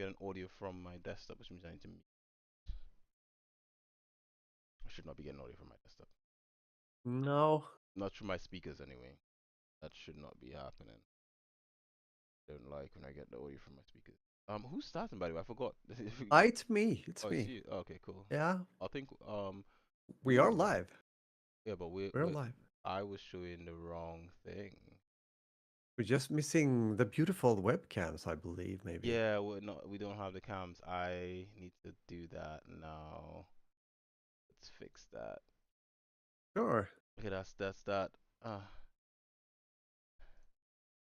getting audio from my desktop, which means I need to. I should not be getting audio from my desktop. No. Not through my speakers anyway. That should not be happening. Don't like when I get the audio from my speakers. Who's starting by the way? I forgot. It's me. It's Oh, it's me. you. Oh, okay, cool. Yeah, I think we are ooh, live. yeah, but We're live. I was showing the wrong thing. We're just missing the beautiful webcams, I believe, maybe. Yeah, we don't have the cams. I need to do that now. Let's fix that. Sure. Okay, that's that. Uh,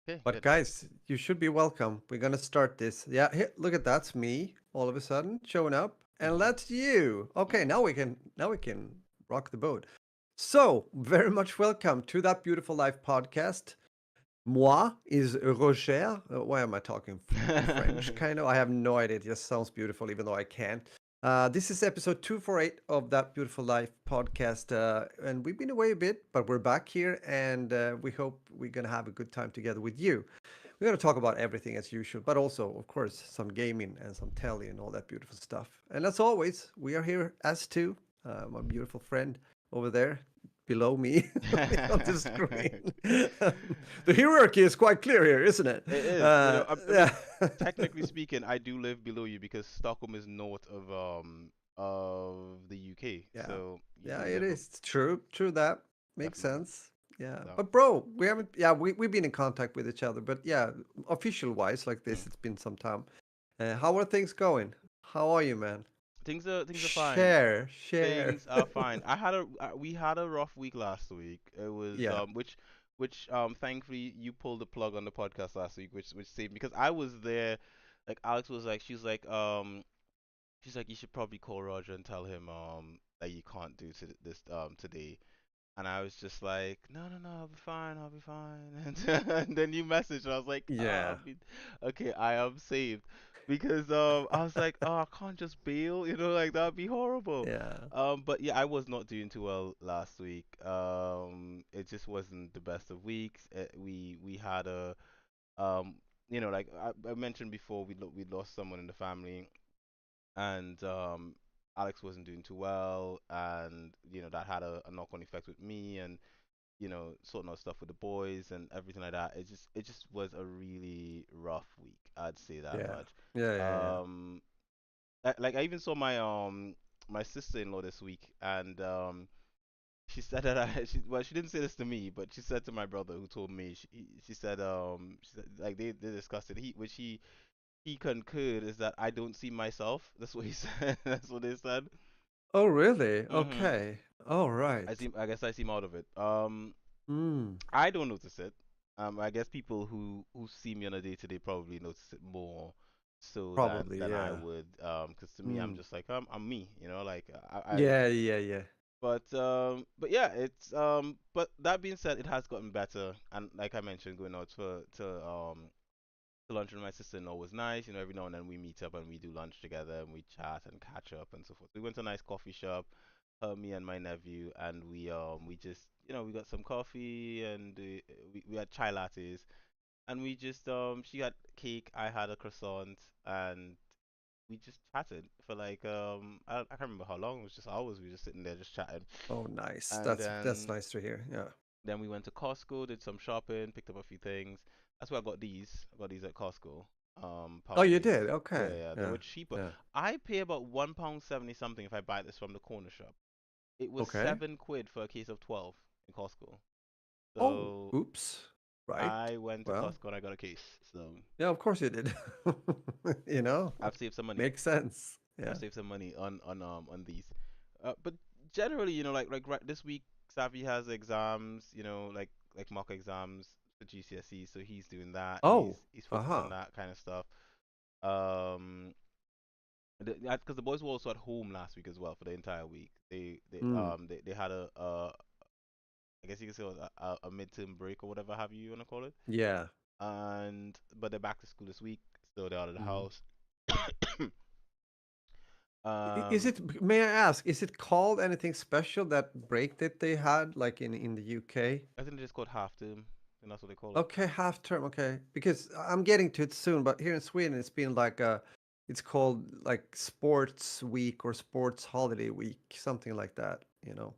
okay, But good. guys, you should be welcome. We're gonna start this. Yeah, here, look at that's me all of a sudden showing up, and Mhm. that's you. Okay, Mhm. now we can rock the boat. So very much welcome to that beautiful life podcast. Moi is Roger. Why am I talking French? Kind of. I have no idea. It just sounds beautiful, even though I can't. This is episode 248 of that beautiful life podcast, and we've been away a bit, but we're back here, and we hope we're gonna have a good time together with you. We're going to talk about everything as usual, but also, of course, some gaming and some Tele and all that beautiful stuff. And as always, we are here as two. My beautiful friend over there below me on the screen. The hierarchy is quite clear here, isn't it? It is. I mean, Yeah. technically speaking, I do live below you because Stockholm is north of the UK. Yeah. So you Yeah, do it live up is. True. True that. Makes definitely. sense. Yeah. So, But bro, we haven't we've been in contact with each other, but yeah, official wise like this, mm. it's been some time. How are things going? How are you, man? Things are fine. Share. Things are fine. We had a rough week last week. It was Yeah. which thankfully you pulled the plug on the podcast last week, which saved me because I was there. Like Alex was like, she's like, you should probably call Roger and tell him that you can't do this today. And I was just like, no, no, no, I'll be fine, I'll be fine. And then you messaged, and I was like, Yeah. okay, I am saved. Because I was like, oh, I can't just bail, like that'd be horrible. Yeah. But yeah, I was not doing too well last week. It just wasn't the best of weeks. We had a like I mentioned before, we lost someone in the family, and Alex wasn't doing too well, and that had a knock-on effect with me, and sorting out stuff with the boys and everything like that. It just was a really rough week. I'd say that Yeah. much. Yeah. Yeah. Yeah. Um, like I even saw my sister-in-law this week, and she said that she didn't say this to me, but she said to my brother who told me. She said like they discussed it. He concurred is that I don't see myself. That's what he said. That's what they said. Oh, really? Mhm. Okay. All right. I guess I seem out of it. Hmm. I don't notice it. I guess people who see me on a day to day probably notice it more so than Probably. than I Yeah. would. Because to me, I'm Hmm. just like I'm me. Like I. Yeah. Yeah. Yeah. But yeah, but that being said, it has gotten better. And like I mentioned, going out to lunch with my sister-in-law was nice. Every now and then we meet up and we do lunch together and we chat and catch up and so forth. We went to a nice coffee shop, me and my nephew, and we just we got some coffee and we had chai lattes, and we just she had cake, I had a croissant, and we just chatted for like I can't remember how long. It was just hours. We were just sitting there just chatting, Oh, nice. and That's nice to hear. Yeah. then we went to Costco, did some shopping, picked up a few things. That's where I got these. I got these at Costco. Oh, you Powderies. did. Yeah, Okay. yeah, they Yeah. were cheaper. Yeah. I pay about £1.70 something if I buy this from the corner shop. It was Okay. £7 for a case of 12 in Costco. Oh. So Oops. Right. I went to Well. Costco and I got a case. So Yeah. Of course you did. You know. I've saved some money. Makes sense. I've Yeah. saved some money on these. But generally, like right this week, Savi has exams. Like mock exams for GCSE, so he's doing that. He's Oh. he's focused on Aha. that kind of stuff. Um, because the boys were also at home last week as well for the entire week. Hmm. They had I guess you could say a midterm break or whatever have you want to call it. Yeah. And but they're back to school this week, so they're out of the Hmm. house. Is um, it, may I ask, is it called anything special, that break that they had, like in the UK? I think it's just called half term, and that's what they call it. Okay, half term. Okay, because I'm getting to it soon, but here in Sweden, it's been like it's called like sports week or sports holiday week, something like that, you know.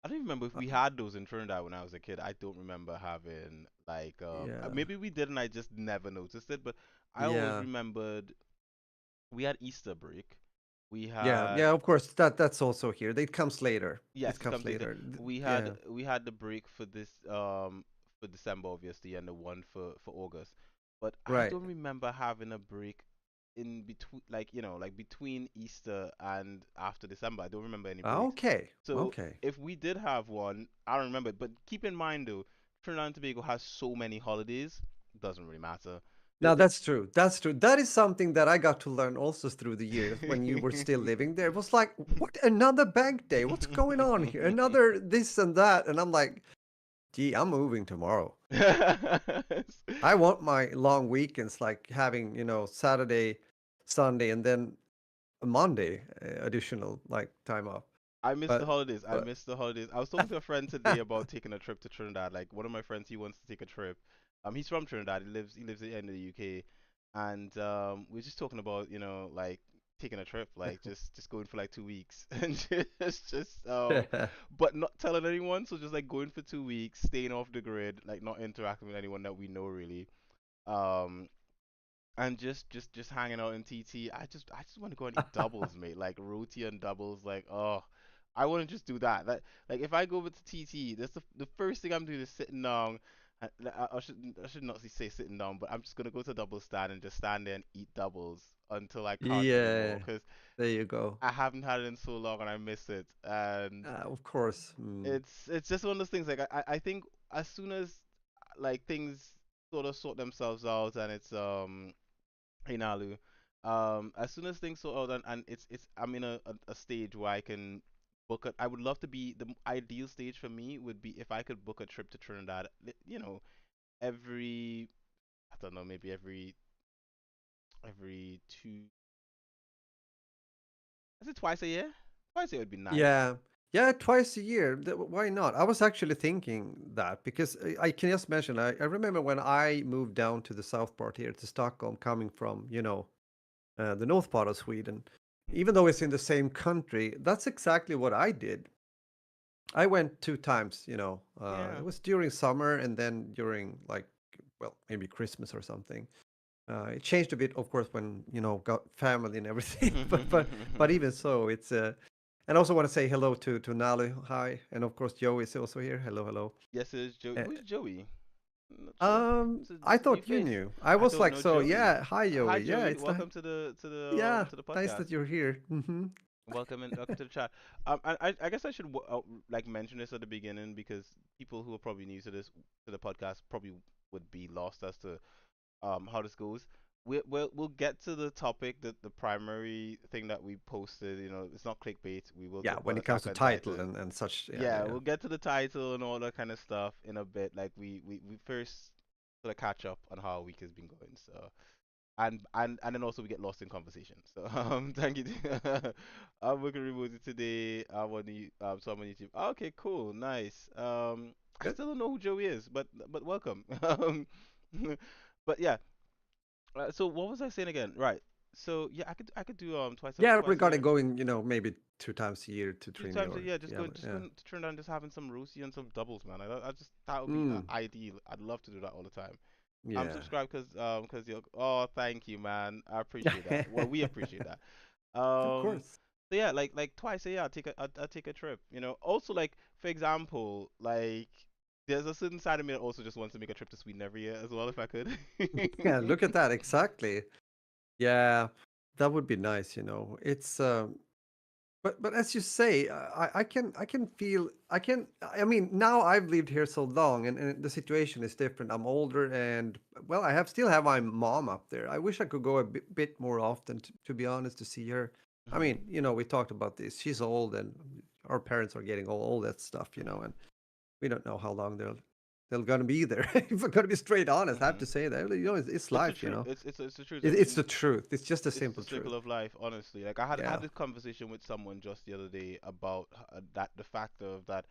I don't even remember if Uh, we had those in Trinidad when I was a kid. I don't remember having like yeah. maybe we did and I just never noticed it, but I always Yeah. remembered we had Easter break. We Yeah, had yeah, of course that's also here. It comes later. yes, It it comes comes later. later. We had Yeah. we had the break for this for December obviously and the one for August. But I Right. don't remember having a break in between like like between Easter and after December. I don't remember any breaks. Okay. So Okay. if we did have one, I don't remember it. But keep in mind though, Trinidad and Tobago has so many holidays, doesn't really matter. Now It, that's true. That's true. That is something that I got to learn also through the years when you were still living there. It was like, what, another bank day? What's going on here? Another this and that. And I'm like, gee, I'm moving tomorrow. I want my long weekends like having, Saturday, Sunday, and then a Monday additional like time off. I miss the But holidays. I but miss the holidays. I was talking to a friend today about taking a trip to Trinidad. Like one of my friends, he wants to take a trip. He's from Trinidad. He lives in the UK, and we are just talking about like taking a trip, like just going for like 2 weeks and just but not telling anyone. So just like going for 2 weeks, staying off the grid, like not interacting with anyone that we know really. Um, and just hanging out in TT. I just want to go and eat doubles, mate. Like roti and doubles. Like I want to just do that. Like if I go over to TT, that's the first thing I'm doing is sitting down. I should not say sitting down, but I'm just gonna go to double stand and just stand there and eat doubles until I can't anymore. yeah, Cause there you go. I haven't had it in so long and I miss it. And Of course. Mm. it's just one of those things. Like I think as soon as like things sort themselves out and it's Hey Nalu. As soon as things sort out and it's I'm in a stage where I can book a I would love to be ideal stage for me would be if I could book a trip to Trinidad, every I don't know, maybe every two is it twice a year? Twice a year would be nice. Yeah. Yeah, twice a year. Why not? I was actually thinking that because I can just mention, I remember when I moved down to the south part here to Stockholm, coming from, the north part of Sweden. Hmm. Even though it's in the same country, that's exactly what I did. I went two times, Yeah. it was during summer and then during like, well, maybe Christmas or something. It changed a bit, of course, when got family and everything. But even so, it's and I also want to say hello to Nalu. Hi, and of course Joe is also here. Hello, hello. Yes, it is Joey. Uh, Who's Joey? I'm not sure. I It's a new thought you face. knew. I I was don't like, know so Joey. yeah. Hi, Hi Joey. Yeah, Joey. it's the Welcome to yeah. the Nice podcast. that you're here. Welcome to the chat. I guess I should like mention this at the beginning because people who are probably new to the podcast probably would be lost as to how this goes. We'll get to the topic, the primary thing that we posted. It's not clickbait. We will Yeah, talk when about it comes Attack to on title Titan. and such. Yeah, Yeah, yeah, we'll get to the title and all that kind of stuff in a bit. Like we first sort of catch up on how our week has been going. So and then also we get lost in conversation. So thank you. I'm working remotely today. So I'm on YouTube. Okay, cool, nice. I yeah. still don't know who Joey is, but welcome. But yeah. So what was I saying again? Right. So yeah, I could do Yeah, twice a regarding year. going, maybe two times a year to Two Trini times a or year, to just Yama. just Yeah. going to turn down, just having some Rosie and some doubles, man. I just that would be Mm, ideal. I'd love to do that all the time. I'm yeah. subscribed because you're. Oh, thank you, man. I appreciate that. Well, we appreciate that. Of Um, course. so yeah, like twice a year, I'll take a trip. Also like for example, like there's a certain side of me that also just wants to make a trip to Sweden every year as well if I could. Yeah, look at that. Exactly. Yeah, that would be nice, It's but as you say, I can feel I mean now I've lived here so long and the situation is different. I'm older and well I have still have my mom up there. I wish I could go a bit more often to be honest to see her. I Mhm, mean, we talked about this. She's old and our parents are getting old, all that stuff, mhm, and we don't know how long they're gonna be there. If I'm gonna be straight honest, I have mhm. to say that it's It's the life, truth. It's the truth. It's the truth. It's just a It's the simple circle truth. of life, honestly. Like I had Yeah. this conversation with someone just the other day about that the fact of that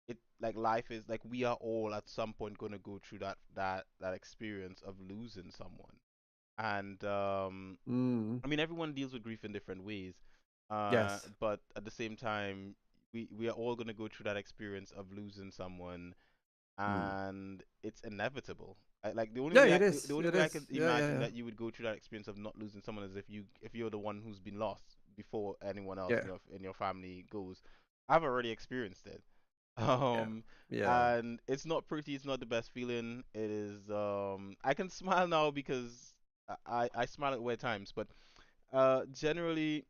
it like life is like we are all at some point going to go through that experience of losing someone. And Mm. I mean, everyone deals with grief in different ways. Yes. But at the same time, we are all gonna go through that experience of losing someone, Mm. and it's inevitable. Like Yeah, it the is. only It way I can is. Yeah, yeah, imagine yeah. that you would go through that experience of not losing someone is if you're the one who's been lost before anyone else Yeah. in your family goes. I've already experienced it. Yeah. Um, Yeah. and it's not pretty. It's not the best feeling. It is. I can smile now because I smile at weird times, but generally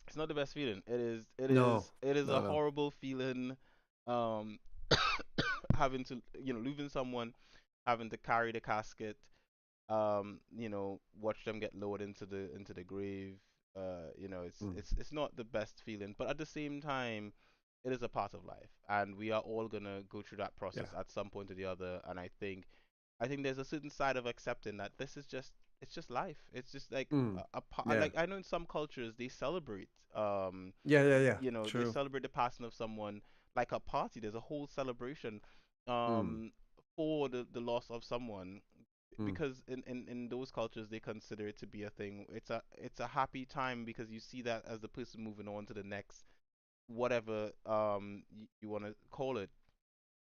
it's not the best feeling. No. It is a No, no. horrible feeling. Um, having to losing someone, having to carry the casket, watch them get lowered into the grave. Mm. It's not the best feeling, but at the same time, it is a part of life, and we are all gonna go through that process Yeah. at some point or the other. And I think there's a certain side of accepting that this is just it's just life. It's just like Mm. like Yeah. I know in some cultures they celebrate Yeah, yeah, yeah. they True. celebrate the passing of someone like a party. There's a whole celebration Mm. um for the loss of someone, Mm. because in those cultures they consider it to be a thing. It's a happy time because you see that as the person moving on to the next whatever you want to call it,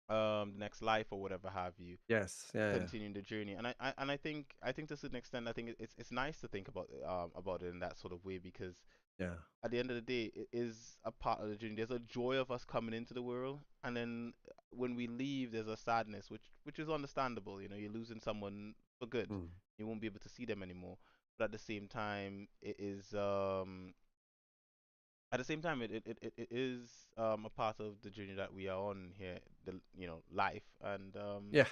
the next life or whatever have you, Yes. Yeah, yeah. continuing the journey. And I think to a certain extent I think it's nice to think about it in that sort of way, because Yeah. at the end of the day, it is a part of the journey. There's a joy of us coming into the world, and then when we leave, there's a sadness, which is understandable. You're losing someone for good. Mm. You won't be able to see them anymore. But at the same time, it is a part of the journey that we are on here, the life. And Yeah.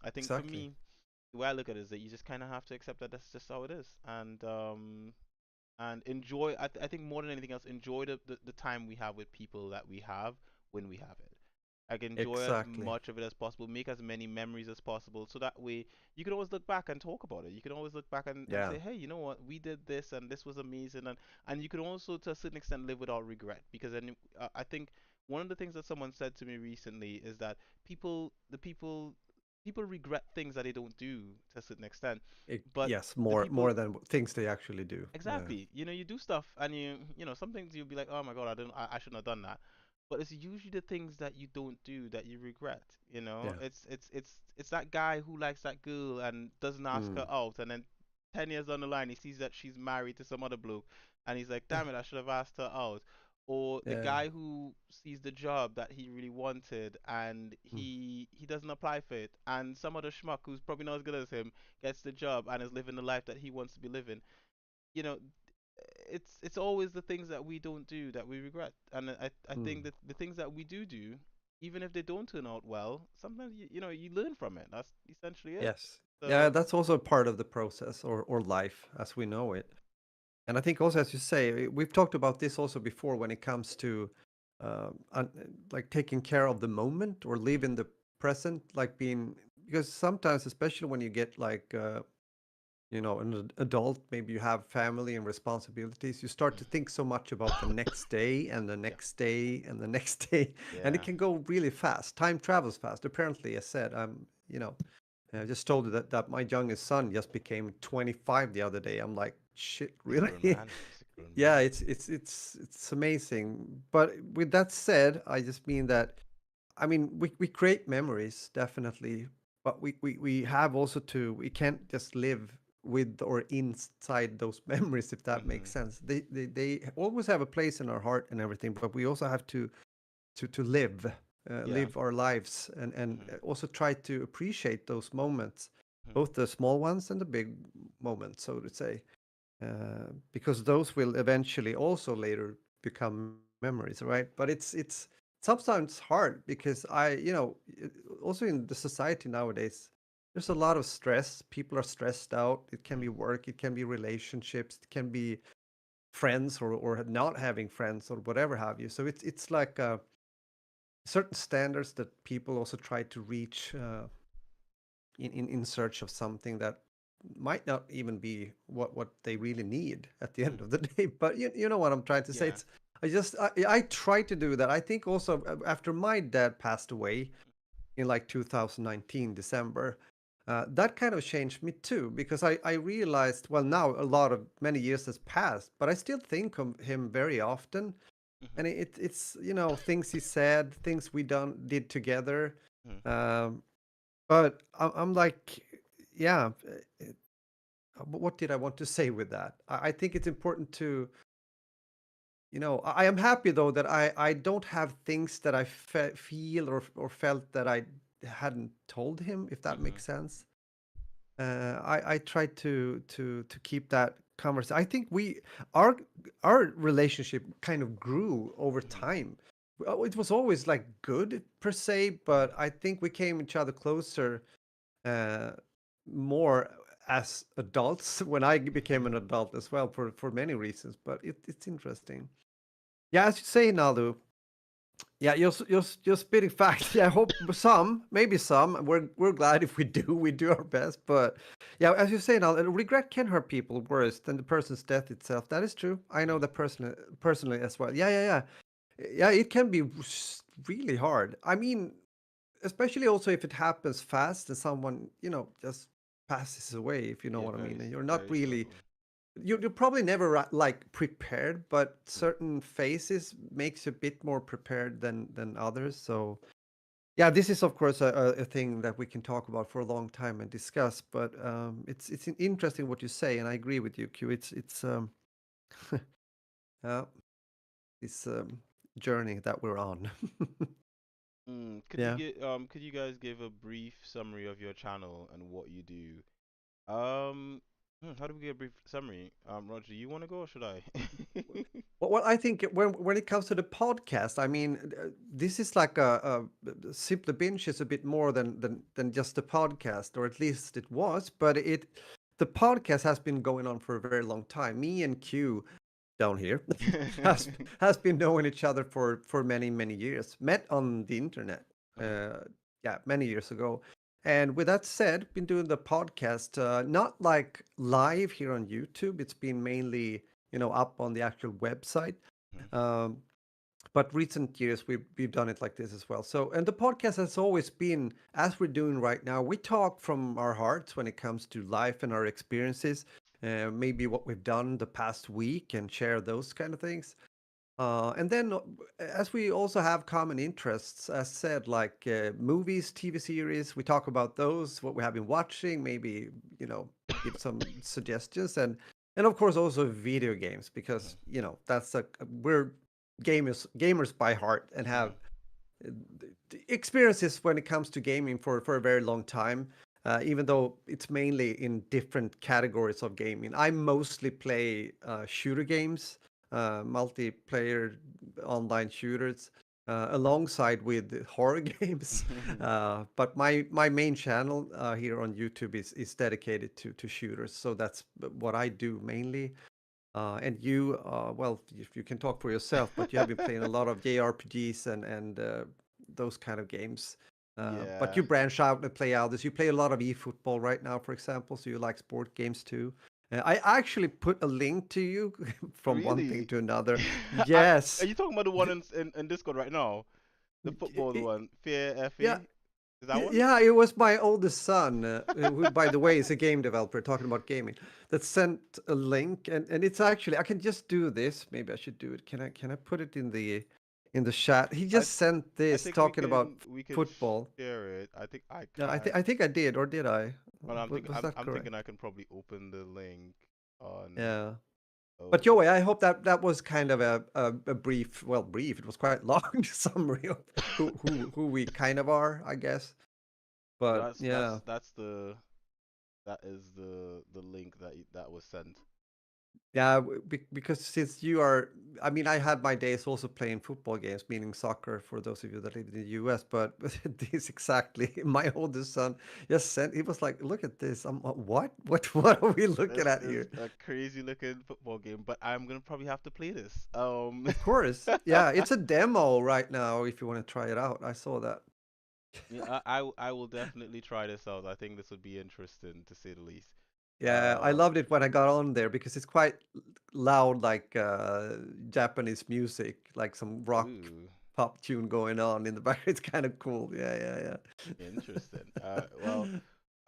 I think for Exactly. me, the way I look at it is that you just kind of have to accept that that's just how it is, and enjoy. I think more than anything else, enjoy the time we have with people that we have when we have it. Like, enjoy as Exactly. much of it as possible, make as many memories as possible, so that way you can always look back and talk about it. You can always look back and Yeah. say, hey, you know what, we did this and this was amazing, and you can also to a certain extent live without regret, because then I think one of the things that someone said to me recently is that people regret things that they don't do to a certain extent, but Yes. the More people. than things they actually do. Yeah. Exactly. You do stuff and some things you'll be like, oh my God, I shouldn't have done that. But it's usually the things that you don't do that you regret. Yeah. It's that guy who likes that girl and doesn't ask Mm. her out, and then 10 years down the line he sees that she's married to some other bloke, and he's like, damn it, I should have asked her out. Or the Yeah. guy who sees the job that he really wanted and Mm. he doesn't apply for it, and some other schmuck who's probably not as good as him gets the job and is living the life that he wants to be living. you know it's always the things that we don't do that we regret. And I think Mm. that the things that we do, even if they don't turn out well, sometimes you learn from it. That's essentially it. Yes. Yeah, So that's also a part of the process or life as we know it. And I think also, as you say, we've talked about this also before when it comes to like taking care of the moment or live in the present, like being, because sometimes, especially when you get like, an adult, maybe you have family and responsibilities, you start to think so much about the next day and the yeah, next day and the next day, and it yeah. can go really fast. Time travels fast. Apparently, I said, I just told you that my youngest son just became 25 the other day. I'm like, shit, He's a grown really? man. He's a grown Yeah, man. it's amazing. But with that said, I just mean that, I mean, we create memories definitely, but we have also to, we can't just live with or inside those memories, if that makes Mhm. sense. They always have a place in our heart and everything, but we also have to live, Yeah. live our lives, and Mhm. also try to appreciate those moments, Mhm. both the small ones and the big moments, so to say, because those will eventually also later become memories, right? But it's sometimes hard because also in the society nowadays, there's a lot of stress. People are stressed out. It can Mhm. be work, it can be relationships, it can be friends or not having friends or whatever have you. So it's like certain standards that people also try to reach in search of something that might not even be what they really need at the end Mhm. of the day. But you know what I'm trying to say. Yeah. It's I try to do that. I think also after my dad passed away in like 2019 December, That kind of changed me too, because I realized, well, now many years has passed, but I still think of him very often. Mhm. And it's, things he said, things we did together. Mhm. Um, but I'm like, yeah, what did I want to say with that? I think it's important to, I am happy though that I don't have things that I feel or felt that I hadn't told him, if that Mhm. makes sense. I try to keep that conversation. I think our our relationship kind of grew over Mhm. time. It was always like good per se, Mhm. but I think we came each other closer, uh, more as adults when I became an adult as well, for many reasons. But it's interesting. Yeah, as you say, Nalu. Yeah, you're spitting facts. Yeah, I hope some, maybe some. We're glad if we do. We do our best, but yeah, as you say now, regret can hurt people worse than the person's death itself. That is true. I know Mhm. that personally as well. Yeah. It can be really hard. I mean, especially also if it happens fast and someone just passes away. If you know Yeah, what I mean, and you're not very really struggle. you're probably never like prepared, but Mhm. certain phases makes you a bit more prepared than others. So yeah, this is of course a thing that we can talk about for a long time and discuss. But it's interesting what you say, and I agree with you, Q. It's uh, this journey that we're on. Yeah. Could you guys give a brief summary of your channel and what you do? How do we get a brief summary? Roger, you want to go or should I? Well, I think when it comes to the podcast, I mean, this is like simply binge is a bit more than just a podcast, or at least it was. But the podcast has been going on for a very long time. Me and Q down here has has been knowing each other for many years. Met on the internet, Mhm. yeah, many years ago. And with that said, been doing the podcast, not like live here on YouTube. It's been mainly up on the actual website. Mhm. Um, but recent years we've done it like this as well. So, and the podcast has always been, as we're doing right now, we talk from our hearts when it comes to life and our experiences, maybe what we've done the past week, and share those kind of things. And then, as we also have common interests, as said, like movies, TV series, we talk about those, what we have been watching, maybe, you know, give some suggestions, and of course also video games, because, that's we're gamers by heart, and have Mhm. uh, experiences when it comes to gaming for a very long time. Even though it's mainly in different categories of gaming, I mostly play shooter games, multiplayer online shooters, alongside with horror games. Mhm. But my main channel here on YouTube is dedicated to shooters, so that's what I do mainly. And you, well, if you can talk for yourself, but you have been playing a lot of JRPGs and those kind of games. But Yeah. you branch out and play others. You play a lot of eFootball right now, for example, so you like sport games too. I actually put a link to you from one thing Really? to another. I, are Yes. you talking about the one Th- in Discord right now? The football y- one, Fear Yeah, FE? Is that one? Yeah, it was my oldest son, who, by the way, is a game developer, talking about gaming, that sent a link, and it's actually, I can just do this. Maybe I should do it. Can I put it in the chat? He I just th sent I this think talking about we can football. share it. I think I Yeah, can. I think I did, or did I? But Was that I'm correct? thinking I can probably open the link on. Yeah. But Oh. Joey, I hope that was kind of a brief, well, brief. It was quite long summary of who we kind of are, I guess. So But yeah. that is the link that was sent. Yeah, because since you are, I mean, I had my days also playing football games, meaning soccer, for those of you that live in the US. But this exactly, my oldest son just sent. He was like, "Look at this." I'm what? What are we looking This at is here? a crazy looking football game, but I'm gonna probably have to play this. Of course, yeah, it's a demo right now. If you want to try it out, I saw that. Yeah, I will definitely try this out. I think this would be interesting to say the least. Yeah, I Uh, loved it when I got on there because it's quite loud, like Japanese music, like some rock ooh, pop tune going on in the back. It's kind of cool. Yeah, interesting. Well, yeah.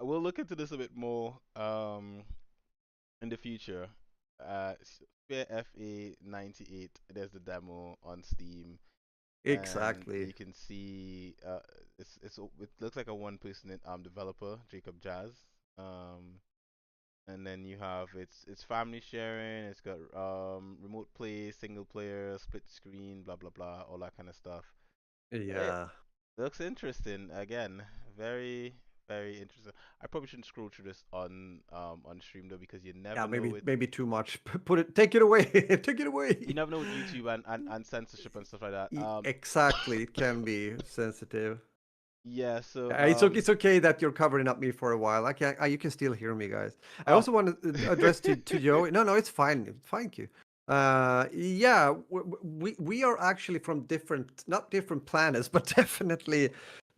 we'll look into this a bit more in the future. Sphere FA 98. There's the demo on Steam, and Exactly. you can see it looks like a one-person developer, Jacob Jazz. Um, and then you have it's family sharing. It's got remote play, single player, split screen, blah blah blah, all that kind of stuff. It Yeah. looks interesting. Again, very very interesting. I probably shouldn't scroll through this on stream though because you Yeah, never know maybe with maybe too much. Put it, take it away. Take it you away. never know with YouTube and censorship and stuff like that. Exactly. It can be sensitive. Yeah. So It's okay that you're covering up me for a while. I can you can still hear me, guys. I oh. also want to address to Joey. No, no, it's fine. Thank you. Yeah, we are actually from different, not different planets, but definitely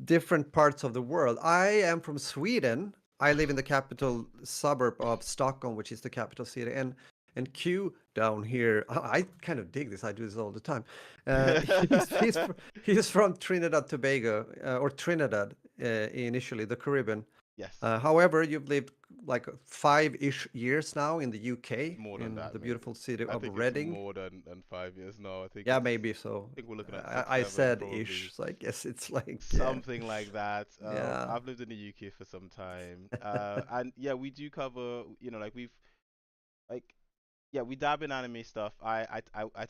different parts of the world. I am from Sweden. I live in the capital suburb of Stockholm, which is the capital city, and Q down here. I kind of dig this. I do this all the time. He's from Trinidad Tobago or Trinidad initially, the Caribbean. Yes. However, you've lived like 5-ish years now in the UK, More than in that, the mate. beautiful city I of think it's Reading. more than 5 years now. Yeah, maybe so. I think we're looking at six, I seven, said ish, probably so I guess it's like, yeah, something like that. yeah. I've lived in the UK for some time, and yeah, we do cover. Like we've like yeah, we dab in anime stuff. I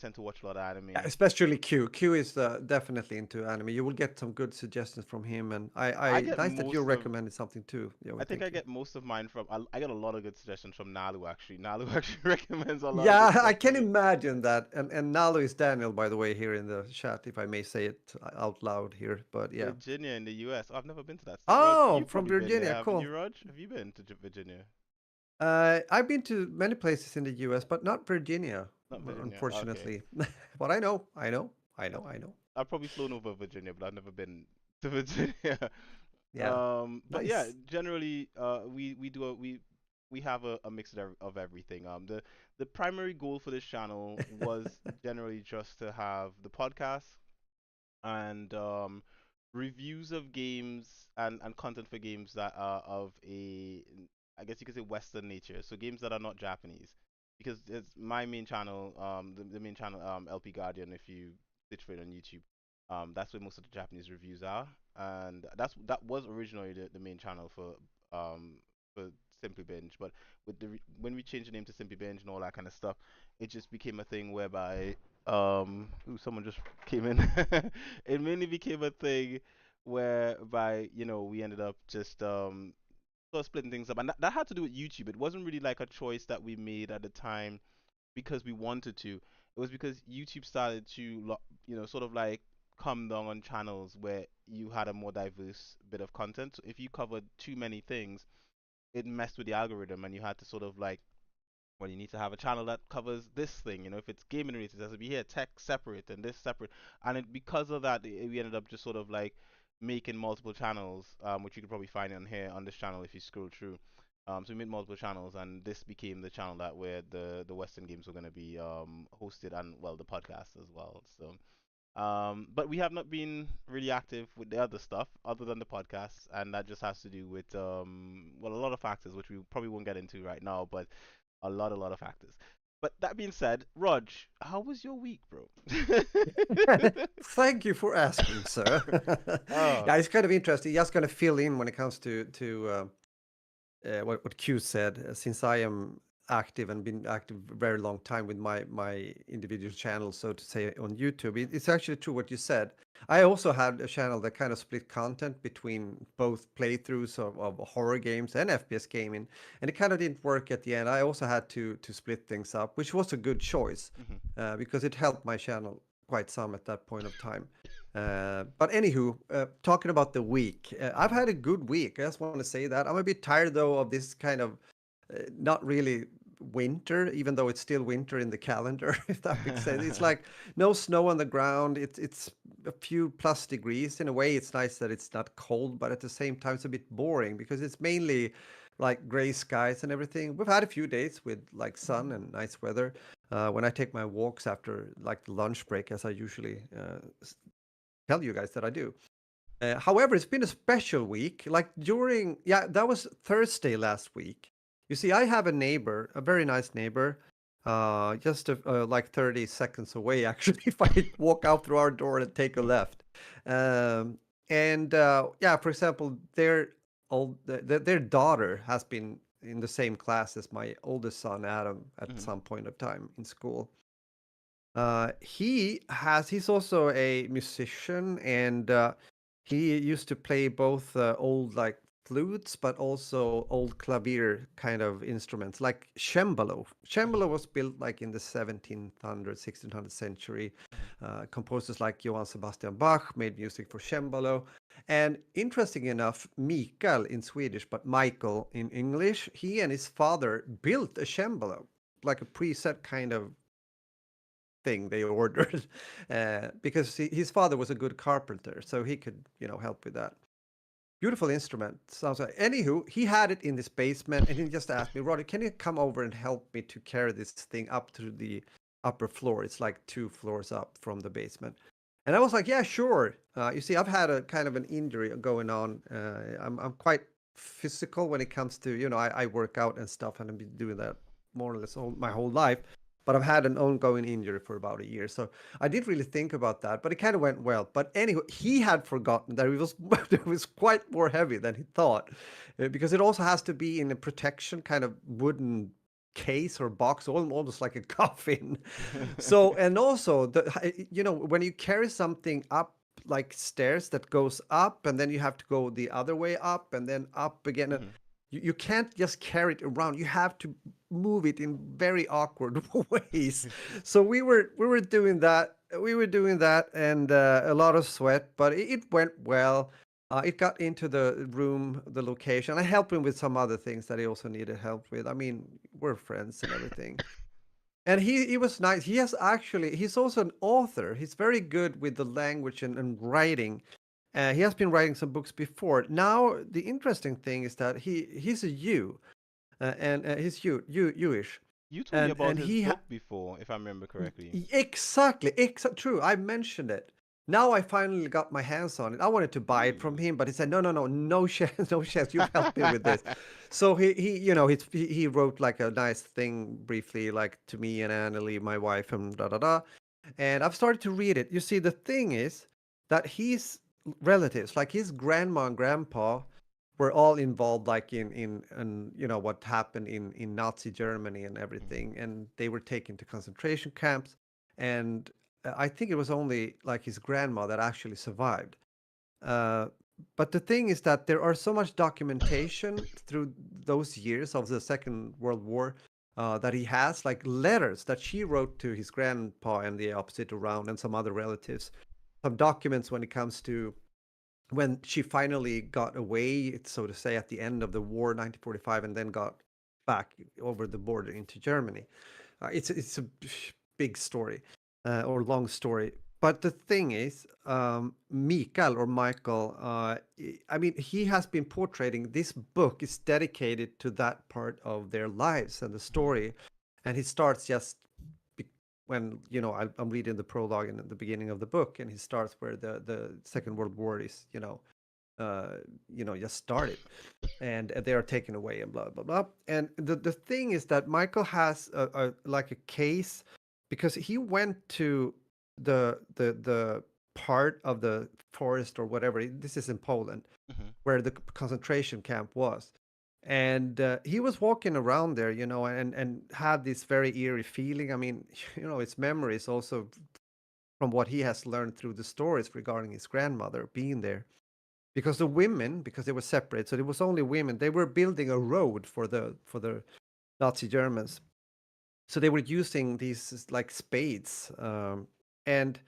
tend to watch a lot of Yeah, anime. especially Q. Q is definitely into anime. You will get some good suggestions from him, and I I get nice that you most of recommended something too. Yeah, well, I think I thank you. get most of mine from. I get a lot of good suggestions from Nalu actually. Nalu actually recommends a lot of good Yeah, I stuff to can me. imagine that. And Nalo is Daniel, by the way, here in the chat, if I may say it out loud here. But yeah. Virginia in the U.S. Oh, I've never been to that state. Rog, Oh, you've from probably been there, Virginia, haven't you, cool. Rog? Have you been to Virginia? I've been to many places in the U.S., but not Virginia, Not Virginia. Okay. unfortunately. But I know. I've probably flown over Virginia, but I've never been to Virginia. Yeah, But yeah, nice. generally, we have a mix of everything. The primary goal for this channel was generally just to have the podcast and reviews of games and content for games that are of I guess you could say Western nature. So games that are not Japanese, because it's my main channel, the main channel, LP Guardian. If you search for it on YouTube, that's where most of the Japanese reviews are, and that was originally the main channel for Simply Binge. But when we changed the name to Simply Binge and all that kind of stuff, it just became a thing whereby ooh, someone just came in. It mainly became a thing whereby we ended up just sort of splitting things up, and that had to do with YouTube. It wasn't really like a choice that we made at the time because we wanted to. It was because YouTube started to sort of like come down on channels where you had a more diverse bit of content. So if you covered too many things, it messed with the algorithm, and you had to sort of like, well, you need to have a channel that covers this thing. If it's gaming related, it has to be here, tech separate and this separate. And because of that, we ended up just sort of like making multiple channels, which you could probably find on here on this channel if you scroll through. So we made multiple channels, and this became the channel that where the Western games were going to be hosted, and well, the podcast as well. So but we have not been really active with the other stuff other than the podcast, and that just has to do with well, a lot of factors which we probably won't get into right now, but a lot of factors. But that being said, Raj, how was your week, bro? Thank you for asking, sir. Oh, Yeah, it's kind of interesting. Just gonna fill in when it comes to what Q said, since I am active and been active a very long time with my individual channel, so to say, on YouTube. It's actually true what you said. I also had a channel that kind of split content between both playthroughs of horror games and FPS gaming, and it kind of didn't work at the end. I also had to split things up, which was a good choice hmm. because it helped my channel quite some at that point of time. But anywho, talking about the week, I've Hmm. had a good week. I just want to say that. I'm a bit tired though of this kind of not really winter, even though it's still winter in the calendar, if that makes sense. It's like no snow on the ground. It's a few plus degrees. In a way, it's nice that it's not cold, but at the same time, it's a bit boring because it's mainly like gray skies and everything. We've had a few days with like sun and nice weather. When I take my walks after like the lunch break, as I usually tell you guys that I do. However, it's been a special week. Like during, yeah, that was Thursday last week. You see, I have a neighbor, a very nice neighbor, just like 30 seconds away, actually, if I walk out through our door and take a left. Um, and yeah, for example, their daughter has been in the same class as my oldest son, Adam, at Mhm. some point of time in school. He's also a musician, and he used to play both old like flutes but also old clavier kind of instruments like cembalo. Mhm. Cembalo was built like in the 1700 1600 century. Mhm. Composers like Johann Sebastian Bach made music for cembalo. And interesting enough, Mikael in Swedish but Michael in English, he and his father built a cembalo, like a preset kind of thing they ordered, because his father was a good carpenter, so he could, help with that. Beautiful instrument. Sounds like. Anywho, he had it in this basement, and he just asked me, Roddy, can you come over and help me to carry this thing up to the upper floor? It's like 2 floors up from the basement. And I was like, yeah, sure. You see, I've had a kind of an injury going on. I'm quite physical when it comes to, I work out and stuff, and I've been doing that more or less my whole life. But I've had an ongoing injury for about a year. So I didn't really think about that, but it kind of went well. But anyway, he had forgotten that it was it was quite more heavy than he thought, because it also has to be in a protection kind of wooden case or box, almost like a coffin. So, and also when you carry something up like stairs that goes up, and then you have to go the other way up and then up again. And Mhm. you can't just carry it around. You have to move it in very awkward ways. So we were doing that. We were doing that, and a lot of sweat, but it went well. It got into the room, the location. I helped him with some other things that he also needed help with. I mean, we're friends and everything. And he was nice. He's also an author. He's very good with the language and writing. He has been writing some books before. Now the interesting thing is that he's a Jew, and he's Jewish, You told me about and his book before, if I remember correctly. exactly, true. I mentioned it. Now I finally got my hands on it. I wanted to buy it from Ooh. him, but he said, "No, no, no, no chance, no chance. You've helped me with this." So he wrote like a nice thing briefly, like to me and Annelie, my wife, and da da da. And I've started to read it. You see, the thing is that his relatives, like his grandma and grandpa, were all involved, like in what happened in Nazi Germany and Mhm. everything, and they were taken to concentration camps. And I think it was only like his grandma that actually survived. Uh, but the thing is that there are so much documentation through those years of the Second World War, that he has, like letters that she wrote to his grandpa and the opposite around, and some other relatives. Some documents when it comes to when she finally got away, so to say, at the end of the war, 1945, and then got back over the border into Germany. It's a big story, or long story. But the thing is, Mikael or Michael, I mean, he has been portraying. This book is dedicated to that part of their lives and the Mhm. story, and he starts just when I'm reading the prologue and at the beginning of the book, and he starts where the Second World War is, just started, and they are taken away and blah blah blah. And the thing is that Michael has a like a case, because he went to the part of the forest or whatever. This is in Poland, Mhm. where the concentration camp was. And he was walking around there, and had this very eerie feeling. I mean, his memories also from what he has learned through the stories regarding his grandmother being there, because the women, because they were separate, so it was only women. They were building a road for the Nazi Germans, so they were using these like spades, and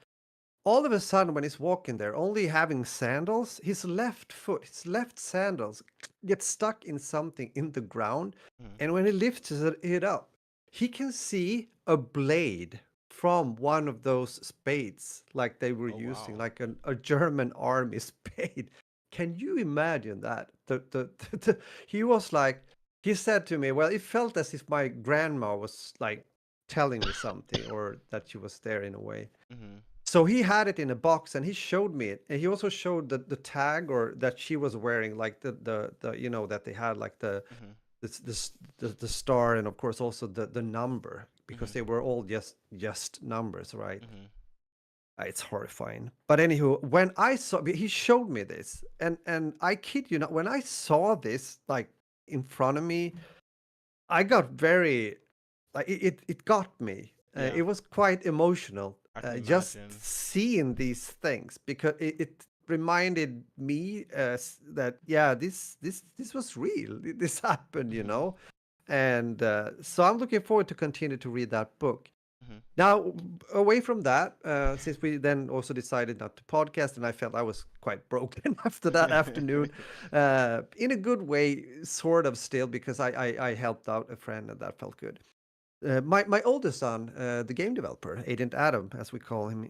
all of a sudden, when he's walking there, only having sandals, his left foot, his left sandals get stuck in something in the ground, Mhm. and when he lifts it up, he can see a blade from one of those spades, like they were Oh using, wow. like a German army spade. Can you imagine that? He was like, he said to me, well, it felt as if my grandma was like telling me something, or that she was there in a way. Mhm. So he had it in a box and he showed me it. And he also showed the tag or that she was wearing, like the you know, that they had like Mhm. the star, and of course also the number, because Mhm. they were all just numbers, right? Mhm. It's horrifying. But anywho, when I saw, he showed me this, and I kid you not, when I saw this like in front of me, I got very, like it got me. Yeah, It was quite emotional, I can just imagine. seeing these things, because it reminded me that, yeah, this was real. This happened, you Mhm. know. And so I'm looking forward to continue to read that book. Mhm. Now, away from that, since we then also decided not to podcast, and I felt I was quite broken after that afternoon, in a good way, sort of still, because I helped out a friend and that felt good. My oldest son, the game developer, Agent Adam, as we call him,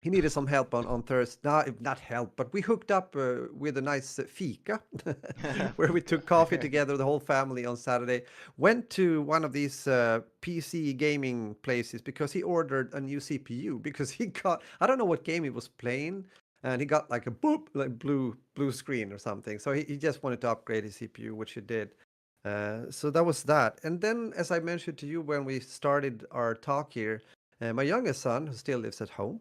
he needed some help on Thursday. Not help, but we hooked up with a nice fika, where we Fika. took coffee together, the whole family, on Saturday. Went to one of these PC gaming places because he ordered a new CPU, because he got, I don't know what game he was playing, and he got like a boop, like blue screen or something. So he just wanted to upgrade his CPU, which he did. So that was that. And then, as I mentioned to you when we started our talk here, my youngest son, who still lives at home,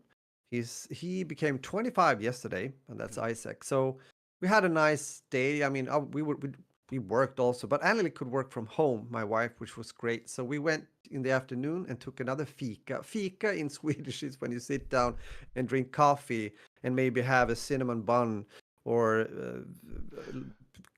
he became 25 yesterday, and that's Mhm. Isaac. So we had a nice day. I mean, we worked also, but Anneli could work from home, my wife, which was great. So we went in the afternoon and took another fika. Fika in Swedish is when you sit down and drink coffee and maybe have a cinnamon bun or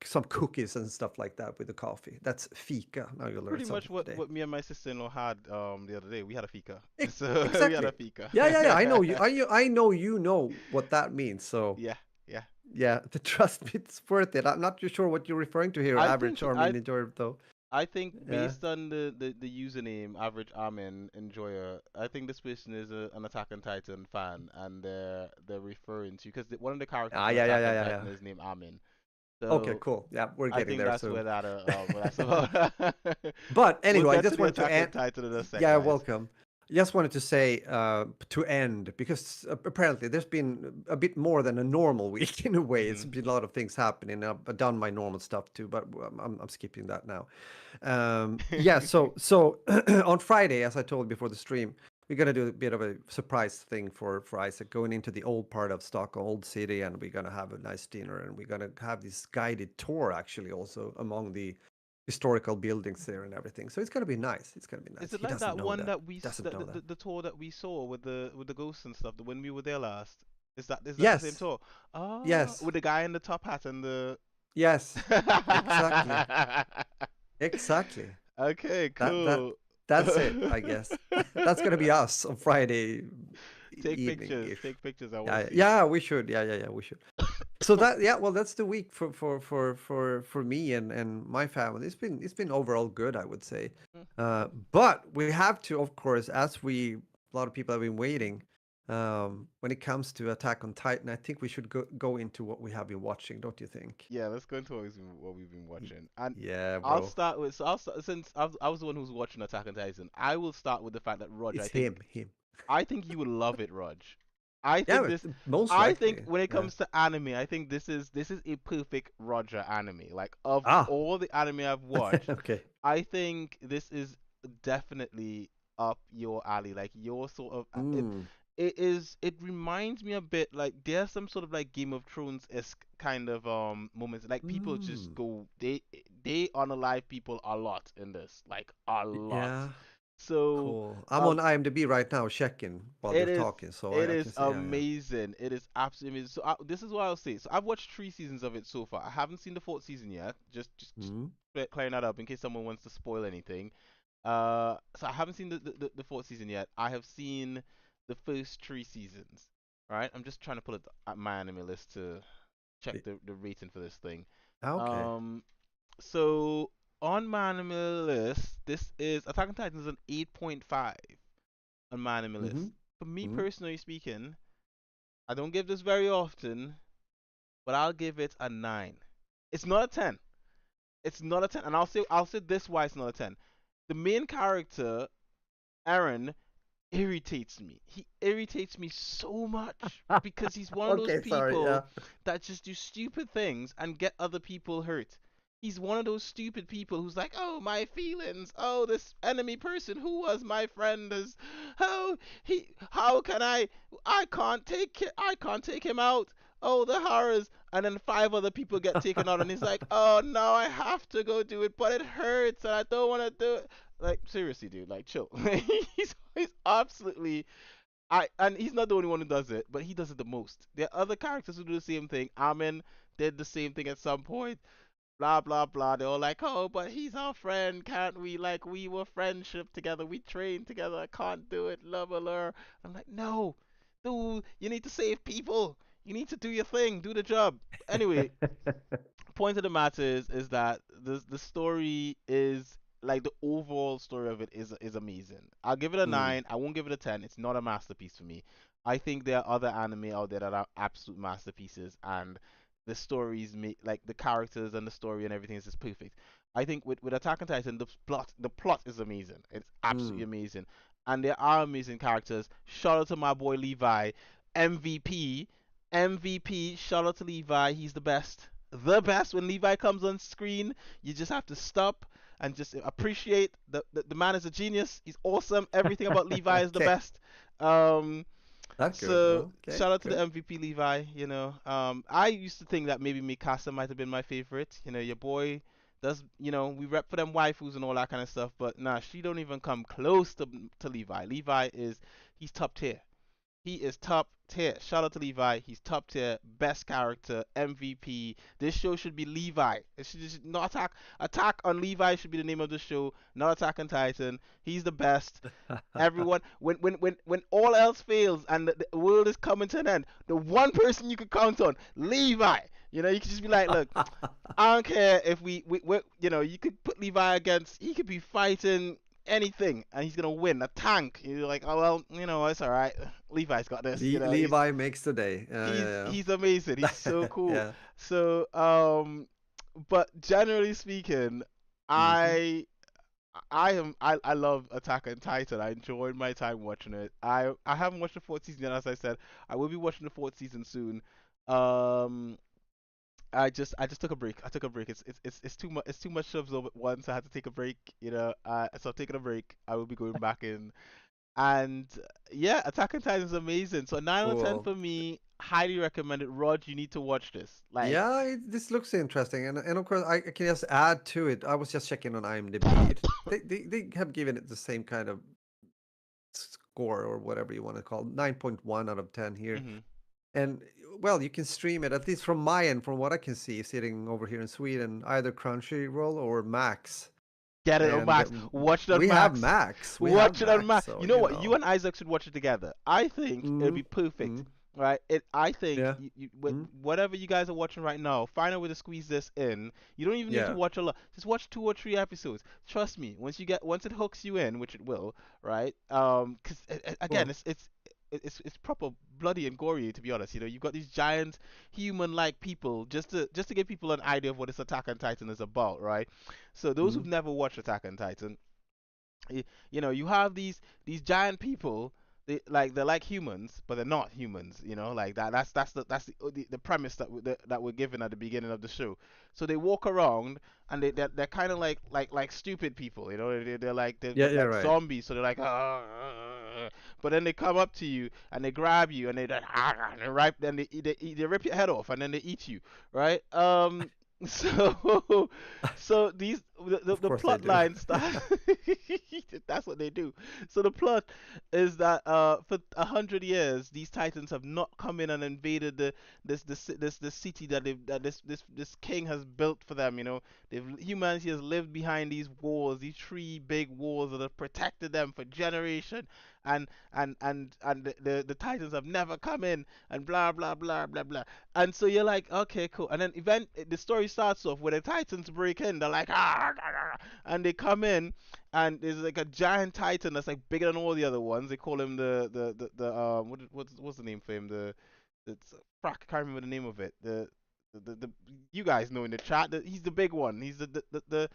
some cookies and stuff like that with the coffee. That's fika. Now you learn Pretty much something today. what me and my sister-in-law had the other day. We had a fika. E- So we had exactly. a fika. Yeah. I know you. I know you know what that means. So Yeah, yeah. yeah, the trust me, it's worth it. I'm not too sure what you're referring to here. I Average think Armin enjoyer, though. I think Yeah. based on the username average Amen enjoyer, I think this person is an Attack on Titan fan, and they're referring to because one of the characters Ah, in yeah, Attack yeah, on yeah, Titan yeah. is named Amen. Okay, So cool. Yeah, we're I getting think there that's soon. where what that's about. But We'll anyway, I get to just the wanted to Attack on end. Titan in a sec, Yeah, guys. welcome. I just wanted to end, because apparently there's been a bit more than a normal week in a way. It's Mhm. been a lot of things happening. I've done my normal stuff too, but I'm skipping that now. Yeah, so on Friday, as I told before the stream, we're gonna do a bit of a surprise thing for Isaac, going into the old part of Stockholm, old city, and we're gonna have a nice dinner, and we're gonna have this guided tour actually also among the historical buildings there and everything. So it's gonna be nice. It's gonna be Is nice. it He like doesn't that know one that. that Doesn't know that. the tour that we saw with the ghosts and stuff, when we were there last? Is that the same Yes, tour? Ah, yes, with the guy in the top hat and the yes. Exactly, exactly. Okay, That that cool. that's it, I guess. That's gonna be us on Friday evening ish. Take pictures. I want to Yeah, see. yeah, we should. Yeah, we should. So that, yeah, well, that's the week for me and my family. It's been overall good, I would say. Mm. But we have to, of course, as we, a lot of people have been waiting. When it comes to Attack on Titan, I think we should go into what we have been watching, don't you think? Yeah, let's go into what we've been Y- watching, and Yeah, I'll bro. start with. Since I was the one who's watching Attack on Titan. I will start with the fact that Roger. It's him. I think you would love it, Raj. Yeah, but most I think likely. when it Yeah. comes to anime, I think this is a perfect Roger anime. Like of Ah, all the anime I've watched, okay. I think this is definitely up your alley. Like your sort of Mm. it reminds me a bit like there's some sort of like Game of Thrones esque kind of moments. Like people just Mm. go they unalive people a lot in this. Like a lot. Yeah. So Cool. I'm on um IMDb right now checking while it you're is talking, so it I is can say, yeah, yeah. amazing. It is absolutely amazing. So this is what I'll say. So I've watched 3 seasons of it so far. I haven't seen the fourth season yet. Just Mm. clearing that up in case someone wants to spoil anything. So I haven't seen the fourth season yet. I have seen the first 3 seasons. Right? I'm just trying to pull it at my anime list to check Y- the rating for this thing. Okay. Um, so on my anime list, this is Attack on Titan is an 8.5 on my anime Mm-hmm. list. For me Mm. personally speaking, I don't give this very often, but I'll give it a 9. It's not a 10. It's not a 10, and I'll say this why it's not a 10. The main character, Aaron. irritates me. He irritates me so much because he's one of those Okay, sorry. people Yeah. that just do stupid things and get other people hurt. He's one of those stupid people who's like, "Oh, my feelings. Oh, this enemy person who was my friend is how can I can't take him out. Oh, the horrors." And then five other people get taken out and he's like, "Oh, no, I have to go do it, but it hurts and I don't want to do it." Like, seriously, dude, like, chill. He's absolutely and he's not the only one who does it, but he does it the most. There are other characters who do the same thing. Amin did the same thing at some point. Blah blah blah. They're all like, "Oh, but he's our friend, can't we? Like, we were friendship together, we trained together. I can't do it." Blah blah blah. I'm like, no, dude, you need to save people. You need to do your thing, do the job. Anyway, point of the matter is that the story is like the overall story of it is amazing. I'll give it a Mm. 9. I won't give it a 10. It's not a masterpiece for me. I think there are other anime out there that are absolute masterpieces, and the stories make like the characters and the story and everything is just perfect. I think with Attack on Titan, the plot is amazing. It's absolutely Mm. amazing, and there are amazing characters. Shout out to my boy Levi, MVP, MVP. Shout out to Levi. He's the best. When Levi comes on screen, you just have to stop and just appreciate the man is a genius. He's awesome. Everything about Levi is the Okay. best. Um, That's good. so Okay. shout out to the Good. MVP Levi. I used to think that maybe Mikasa might have been my favorite. Your boy does. We rep for them waifus and all that kind of stuff. But nah, she don't even come close to Levi. Levi he's top tier. He is top tier. Shout out to Levi. He's top tier. Best character. MVP. This show should be Levi. It should just not attack. Attack on Levi should be the name of the show. Not Attack on Titan. He's the best. Everyone, when all else fails and the world is coming to an end, the one person you could count on, Levi. You could just be like, look, I don't care if you could put Levi against, he could be fighting anything and he's gonna win a tank. You're like, oh well, it's all right. Levi's got this. He's Levi makes the day. he's Yeah, he's amazing. He's so yeah, cool. yeah. So but generally speaking, Hmm. I love Attack on Titan. I enjoyed my time watching it. I haven't watched the fourth season yet, as I said. I will be watching the fourth season soon. Um, I just took a break. I took a break. It's too much. It's too much shows over at once. I had to take a break. So I'm taking a break. I will be going back in. And yeah, Attack on Titan is amazing. So 9 out of 10 Cool. for me. Highly recommended. Rod, you need to watch this. Like, Yeah, this looks interesting, and of course I can just add to it. I was just checking on IMDb. They have given it the same kind of score or whatever you want to call it, 9.1 out of 10 here. hmm And well, you can stream it at least from my end, from what I can see, sitting over here in Sweden, either Crunchyroll or Max. get it on And Max. Watch it on we have Max. Max. We have Watch it on Max, Max. so You know what? You and Isaac should watch it together. I think it'd mm, be perfect. mm, Right? I think yeah, mm, whatever you guys are watching right now, find a way to squeeze this in. You don't even need to yeah. watch a lot. Just watch 2 or 3 episodes. Trust me. Once it hooks you in, which it will, right? Because again, Cool. it's proper bloody and gory, to be honest. You've got these giant human-like people, just to give people an idea of what this Attack on Titan is about, right? So those Mm, who've never watched Attack on Titan, you have these giant people. They're like humans, but they're not humans. Like that. That's the premise that we're given at the beginning of the show. So they walk around and they're kind of like stupid people. They're like yeah, yeah, like right. zombies. So they're like, "Ah, ah, ah," but then they come up to you and they grab you and and they rip they rip your head off and then they eat you, right? So the Of course they plot do. line start. That's what they do. So the plot is that for 100 years these titans have not come in and invaded this city that this king has built for them. Humanity has lived behind these walls, these 3 big walls that have protected them for generation, and the titans have never come in, and blah blah blah blah blah. And so you're like, okay, cool. And then the story starts off where the Titans break in. They're like, ah, ah, ah, and they come in, and there's like a giant Titan that's like bigger than all the other ones. They call him what's the name for him? Frack, I can't remember the name of it. The you guys know in the chat that he's the big one. He's the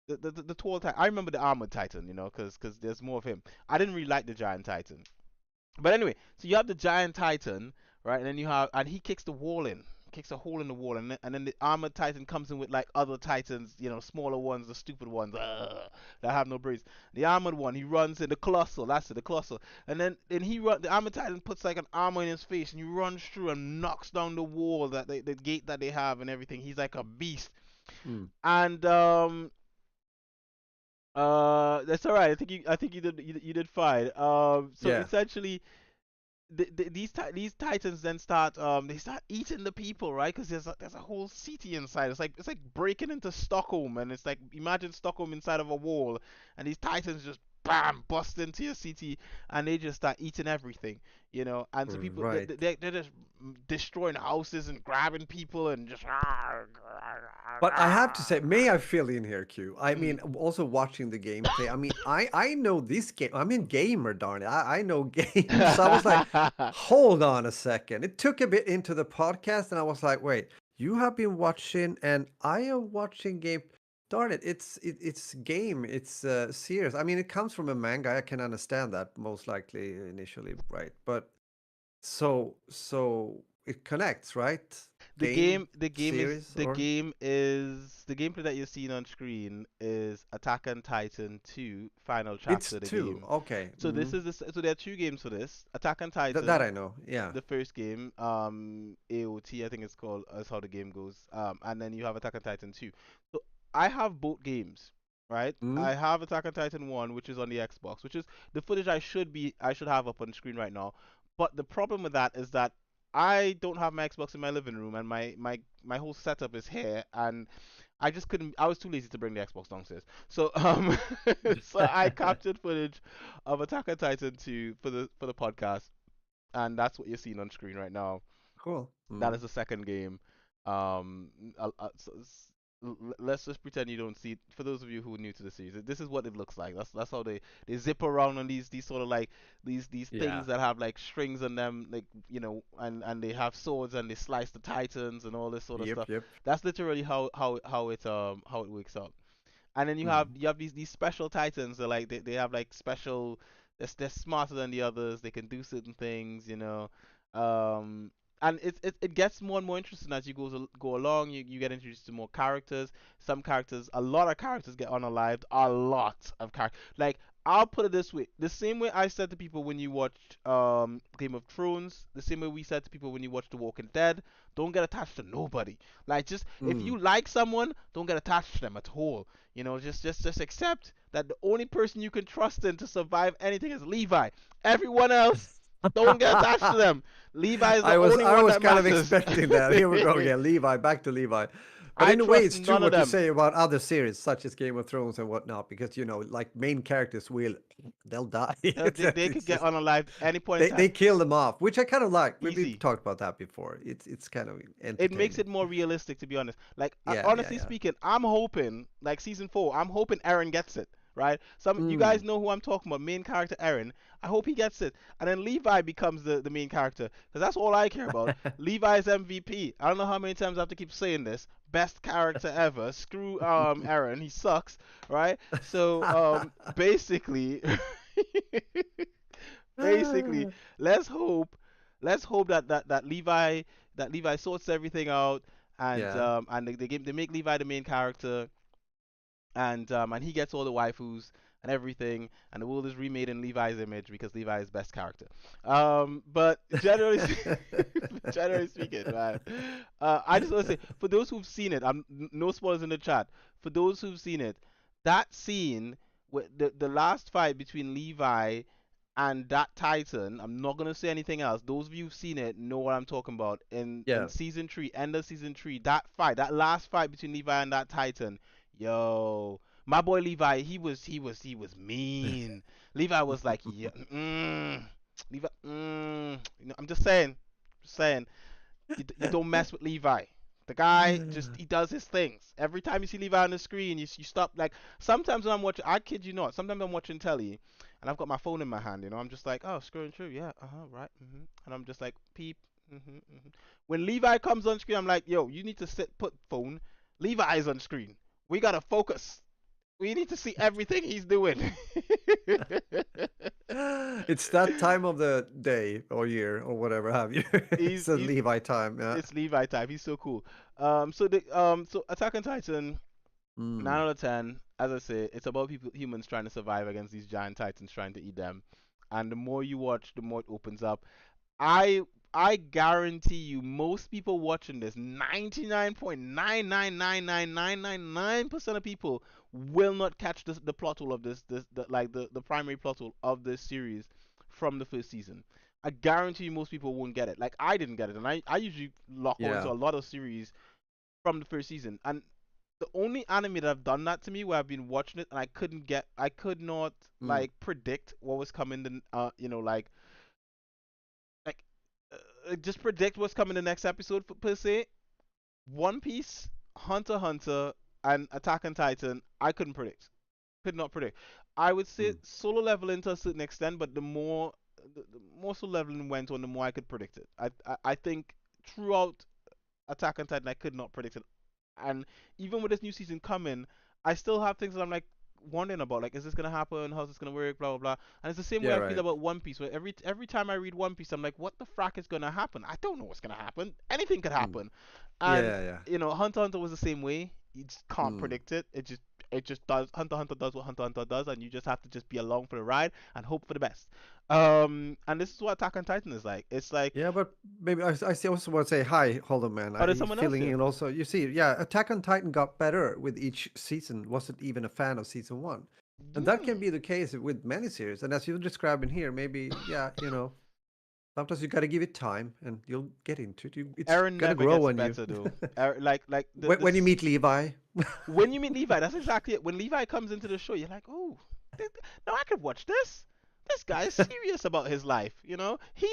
the tall Titan. I remember the armored Titan, because there's more of him. I didn't really like the giant Titan. But anyway, so you have the giant Titan, right? And then and he kicks the wall in, kicks a hole in the wall, and then the armored Titan comes in with like other Titans, smaller ones, the stupid ones, that have no brains. The armored one, he runs in the colossal. That's it, the colossal. And then the armored Titan puts like an armor in his face, and he runs through and knocks down the wall the gate that they have and everything. He's like a beast. Mm. And that's all right. I think you did fine. So Yeah. essentially these titans then they start eating the people, right? Because there's a whole city inside. It's like breaking into Stockholm, and it's like imagine Stockholm inside of a wall, and these titans just bam bust into your city, and they just start eating everything, and so people Right. they're just destroying houses and grabbing people and just But I have to say, may I fill in here, Q? I Mhm. mean, also watching the gameplay. I mean, I know this game. I'm a gamer, darn it. I know games. So I was like, hold on a second. It took a bit into the podcast, and I was like, wait, you have been watching, and I am watching game. Darn it, it's game. It's serious. I mean, it comes from a manga. I can understand that most likely initially, right? But so it connects, right? The Game, game, the game is series, the or game is the gameplay that you're seeing on screen is Attack on Titan 2 final it's chapter of the two. game. Okay. So so there are two games for this. Attack on That Titan, I know. Yeah. the first game, AOT I think it's called, is how the game goes. And then you have Attack on Titan 2. So I have both games, right? Mm. I have Attack on Titan 1, which is on the Xbox, which is the footage I should have up on the screen right now. But the problem with that is that I don't have my Xbox in my living room, and my whole setup is here, and I just couldn't. I was too lazy to bring the Xbox downstairs. So so I captured footage of Attack on Titan 2 for the podcast, and that's what you're seeing on screen right now. Cool. That is Mm. the second game. Let's just pretend you don't see it. For those of you who are new to the series, this is what it looks like. That's how they zip around on these sort of like these Yeah. things that have like strings on them, like and they have swords and they slice the titans and all this sort of Yep. stuff. Yep. That's literally how it works out. And then you have Mm. you have these special titans that like they have like special, they're smarter than the others, they can do certain things. um and it gets more and more interesting as you go along. You get introduced to more characters. Some characters, a lot of characters get unalived. A lot of characters. Like, I'll put it this way: the same way I said to people when you watched Game of Thrones, the same way we said to people when you watch The Walking Dead, don't get attached to nobody. Like, just if Mm. you like someone, don't get attached to them at all. Just accept that the only person you can trust in to survive anything is Levi. Everyone else, don't get attached to them. Levi is the only I one was that kind of matters. expecting that. Here we go again. Levi, back to Levi. But I in a way, trust it's true none of what you them. say about other series, such as Game of Thrones and whatnot, because like main characters they'll die. They It's could get just unalived any point they in time. kill them off, which I kind of like. We've Easy. talked about that before. It's kind of It makes entertaining. it more realistic, to be honest. Like, Yeah, yeah, honestly yeah. speaking, I'm hoping, like season 4, I'm hoping Aaron gets it, right? Some you guys Mm. know who I'm talking about, main character Aaron. I hope he gets it, and then Levi becomes the main character, because that's all I care about. Levi's MVP. I don't know how many times I have to keep saying this. Best character ever. Screw Aaron, he sucks, right? So basically, basically, let's hope, let's hope that Levi sorts everything out, Yeah. and they make Levi the main character, and he gets all the waifus and everything, and the world is remade in Levi's image because Levi is best character. But generally, generally speaking, right? I just want to say, for those who've seen it, no spoilers in the chat. For those who've seen it, that scene with the last fight between Levi and that Titan, I'm not gonna say anything else. Those of you who've seen it know what I'm talking about. In Yeah. season 3, end of season 3, that fight, that last fight between Levi and that Titan, yo, my boy Levi, he was mean. Levi was like, yeah, Levi, I'm just saying, you don't mess with Levi. The guy just he does his things. Every time you see Levi on the screen, you stop. Like, sometimes when I'm watching, I kid you not. Sometimes I'm watching telly, and I've got my phone in my hand. I'm just like, oh, scrolling through, yeah, right, and I'm just like, peep, When Levi comes on screen, I'm like, yo, you need to put phone. Levi is on screen. We gotta focus. We need to see everything he's doing. It's that time of the day or year or whatever have you. It's a He's Levi time. Yeah. it's Levi type. He's so cool. So Attack on Titan, nine Mm, out of 10. As I say, it's about humans trying to survive against these giant titans trying to eat them. And the more you watch, the more it opens up. I I guarantee you, most people watching this, 99.9999999% of people will not catch the plot hole of the primary plot hole of this series from the first season. I guarantee you, most people won't get it. Like I didn't get it, and I usually lock on to yeah. a lot of series from the first season. And the only anime that have done that to me, where I've been watching it and I could not Mm, like predict what was coming. Like just predict what's coming the next episode per se. One Piece, Hunter x Hunter, and Attack on Titan, I couldn't predict. Could not predict. I would say mm. solo leveling to a certain extent, but the more solo leveling went on, the more I could predict it. I think throughout Attack on Titan, I could not predict it. And even with this new season coming, I still have things that I'm like wondering about. Like, is this gonna happen? How's this gonna work? Blah blah blah. And it's the same way Yeah, I feel right. about One Piece. Where every time I read One Piece, I'm like, what the frack is gonna happen? I don't know what's gonna happen. Anything could Mm. happen. And Yeah, yeah. Hunter x Hunter was the same way. You just can't Mm. predict it. It just does. Hunter x Hunter does what Hunter x Hunter does, and you just have to just be along for the ride and hope for the best. And this is what Attack on Titan is like. It's like, Yeah, but maybe I also want to say hi. Hold on, man. oh, there's I someone else filling here. in also. You see, yeah, Attack on Titan got better with each season. Wasn't even a fan of season one, and that can Yeah. be the case with many series. And as you're describing here, maybe yeah, sometimes you got to give it time, and you'll get into it. It's Aaron gonna never grow gets on you. better though. Like When you meet Levi. when you meet Levi, that's exactly it. When Levi comes into the show, you're like, oh, now I could watch this. This guy is serious about his life. He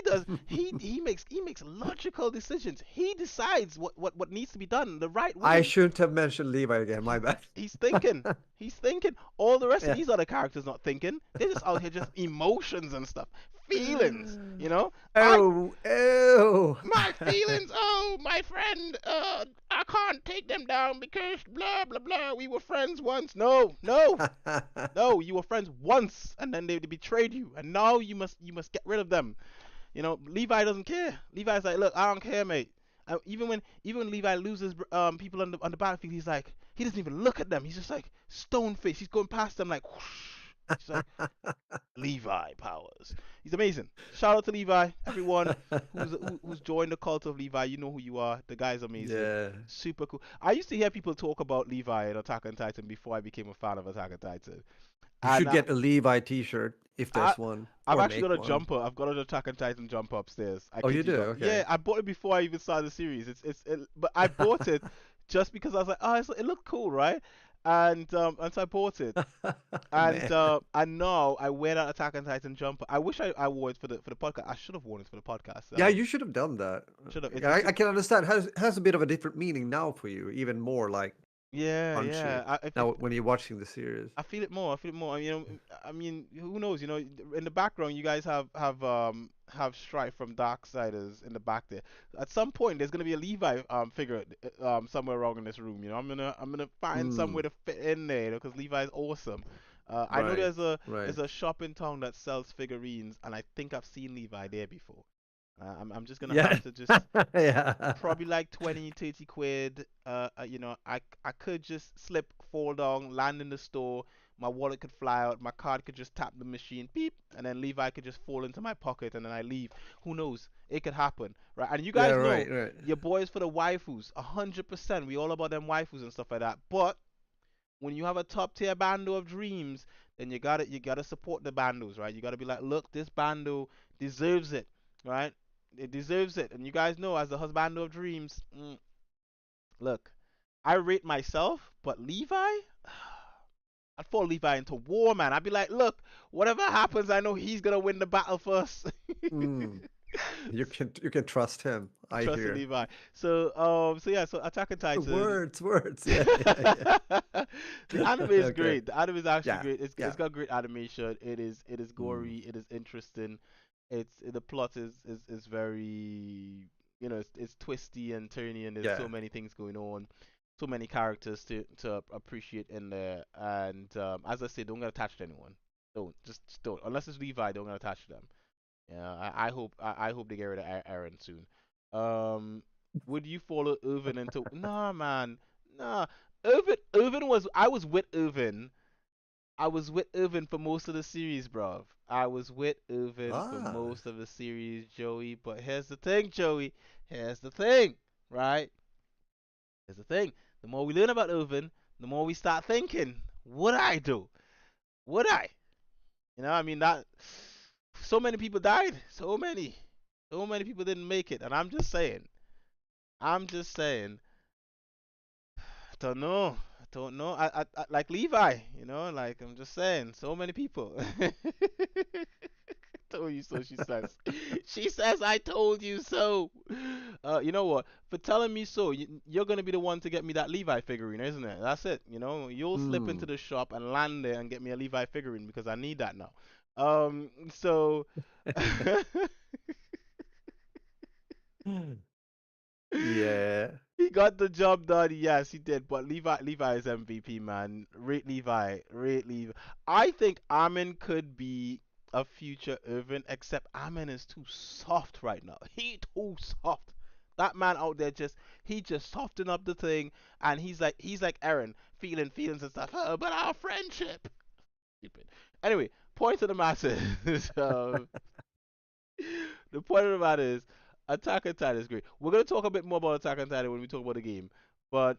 does. He makes logical decisions. He decides what needs to be done the right I way. shouldn't have mentioned Levi again. My He bad. he's thinking. He's thinking. All the rest of Yeah. these other characters not thinking. They're just out here just emotions and stuff, feelings. I Oh, oh. My feelings, oh, my friend, I can't take them down because blah blah blah. We were friends once. No, no, no. You were friends once, and then they betrayed you, and now you must get rid of them. Levi doesn't care. Levi's like, look, I don't care, mate. Even when Levi loses people on the battlefield, he doesn't even look at them. He's just like stone faced. He's going past them like whoosh. He's like, Levi Powers. He's amazing. Shout out to Levi. Everyone who's joined the cult of Levi, you know who you are. The guy's amazing. Yeah. Super cool. I used to hear people talk about Levi and Attack on Titan before I became a fan of Attack on Titan. You And should get a Levi t-shirt if I there's one, I've or actually make got a one. jumper. I've got an Attack on Titan jumper upstairs. I Oh, you kid you do? not. Okay. Yeah, I bought it before I even started the series. But I bought it just because I was like, oh, it looked cool, right? And so I bought it. And Man. and now I wear that Attack on Titan jumper. I wish I wore it for the podcast. I should have worn it for the podcast. Yeah, you should have done that. Should have. Yeah, I can understand. Has a bit of a different meaning now for you, even more like Yeah, punchy yeah. now when you're watching the series. I feel it more. I feel it more. I mean, who knows? In the background, you guys have Strife from Darksiders in the back there. At some point, there's gonna be a Levi figure somewhere around in this room. I'm gonna find somewhere Mm, to fit in there because Levi's awesome. I know right, there's right. a shop in town that sells figurines, and I think I've seen Levi there before. I'm just gonna Yeah. have to just Yeah. probably like 20, 30 quid. I could just slip, fall down, land in the store. My wallet could fly out. My card could just tap the machine, beep, and then Levi could just fall into my pocket, and then I leave. Who knows? It could happen, right? And you Yeah, guys know right, right. your boys for the waifus, 100%. We all about them waifus and stuff like that. But when you have a top tier bando of dreams, then you gotta support the bandos, right? You gotta be like, look, this bando deserves it, right? It deserves it. And you guys know, as the husbando of dreams, look, I rate myself, but Levi, I'd fall Levi into war, man. I'd be like, look, whatever happens, I know he's gonna win the battle first. Mm. You can trust him, I Trust in hear. Levi. So yeah, so Attack on Titan. Words, words. Yeah, yeah, The anime is Okay. great. The anime is actually Yeah, great. It's yeah. got great animation. It is Mm. gory. It is interesting. The plot is very, it's twisty and turny, and there's Yeah. so many things going on. so many characters to appreciate in there. And as I say, don't get attached to anyone. Don't just don't. Unless it's Levi, don't get attached to them. Yeah, I hope they get rid of Aaron soon. Um, would you follow Irvin into? Nah, man, nah. Irvin was I was with Irvin. I was with Irvin for most of the series, bro. I was with Irvin for Ah, most of the series, Joey. But here's the thing, Joey. Here's the thing, right? Here's the thing. The more we learn about Irvin, the more we start thinking, would I do? Would I? You know, I mean that. So many people died. So many people didn't make it, and I'm just saying, I don't know. I don't know. I like Levi, you know, like I'm just saying, so many people. Told you so, she says. She says, I told you so. You know what? For telling me so, you're gonna be the one to get me that Levi figurine, isn't it? That's it. You know, you'll slip into hmm. the shop and land there and get me a Levi figurine because I need that now. So Yeah. he got the job done. Yes, he did. But Levi is MVP, man. Rate Levi. Rate Levi. I think Amin could be a future Irvin, except Amin is too soft right now. He too soft. That man out there he just softened up the thing, and he's like Aaron, feeling feelings and stuff. Oh, but our friendship. Stupid. Anyway, point of the matter is, the point of the matter is, Attack on Titan is great. We're gonna talk a bit more about Attack on Titan when we talk about the game, but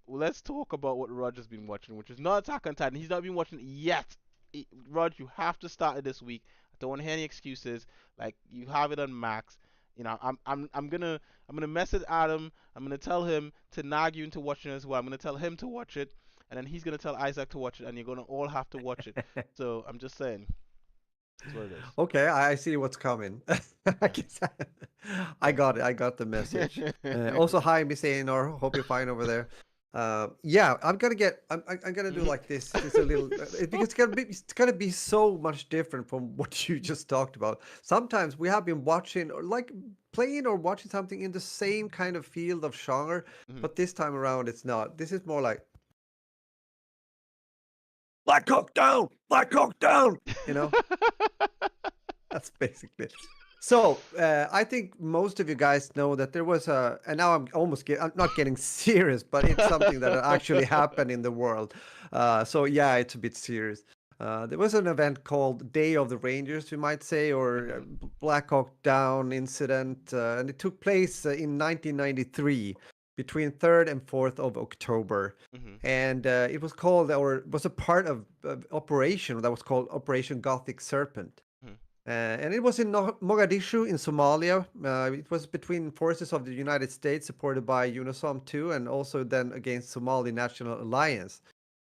let's talk about what Roger's been watching, which is not Attack on Titan. He's not been watching it yet. Rod, you have to start it this week. I don't want to hear any excuses. Like you have it on Max. You know, I'm gonna message Adam. I'm gonna tell him to nag you into watching it as well. I'm gonna tell him to watch it, and then he's gonna tell Isaac to watch it, and you're gonna all have to watch it. So I'm just saying, that's what it Okay, I see what's coming. I guess I is. got it. I got the message. Yeah. Also, hi, Miss Anor. Hope you're fine over there. Yeah, I'm gonna get. I'm gonna do like this. Just a little because it's gonna be so much different from what you just talked about. Sometimes we have been watching or like playing or watching something in the same kind of field of genre, Mhm. but this time around it's not. This is more like Black Hawk down, Black Hawk down. You know. That's basically it. So I think most of you guys know that there was a, and now I'm not getting serious, but it's something that actually happened in the world. So yeah, it's a bit serious. There was an event called Day of the Rangers, you might say, or Mhm. Black Hawk Down incident, and it took place in 1993 between 3rd and 4th of October. Mhm. And it was called, or was a part of operation that was called Operation Gothic Serpent. Mhm. And it was in Mogadishu in Somalia. It was between forces of the United States supported by UNISOM too, and also then against Somali National Alliance.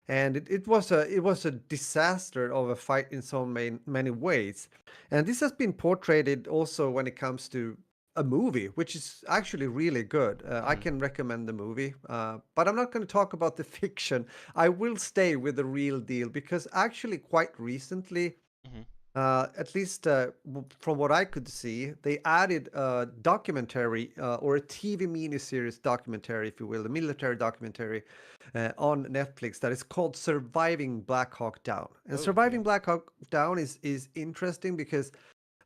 And it was a disaster of a fight in so many ways. And this has been portrayed also when it comes to a movie, which is actually really good. I Mhm. can recommend the movie, but I'm not going to talk about the fiction. I will stay with the real deal because actually quite recently Mhm. at least from what I could see, they added a documentary or a TV miniseries documentary, if you will, a military documentary on Netflix that is called Surviving Black Hawk Down. And Oh, okay. Surviving Black Hawk Down is interesting because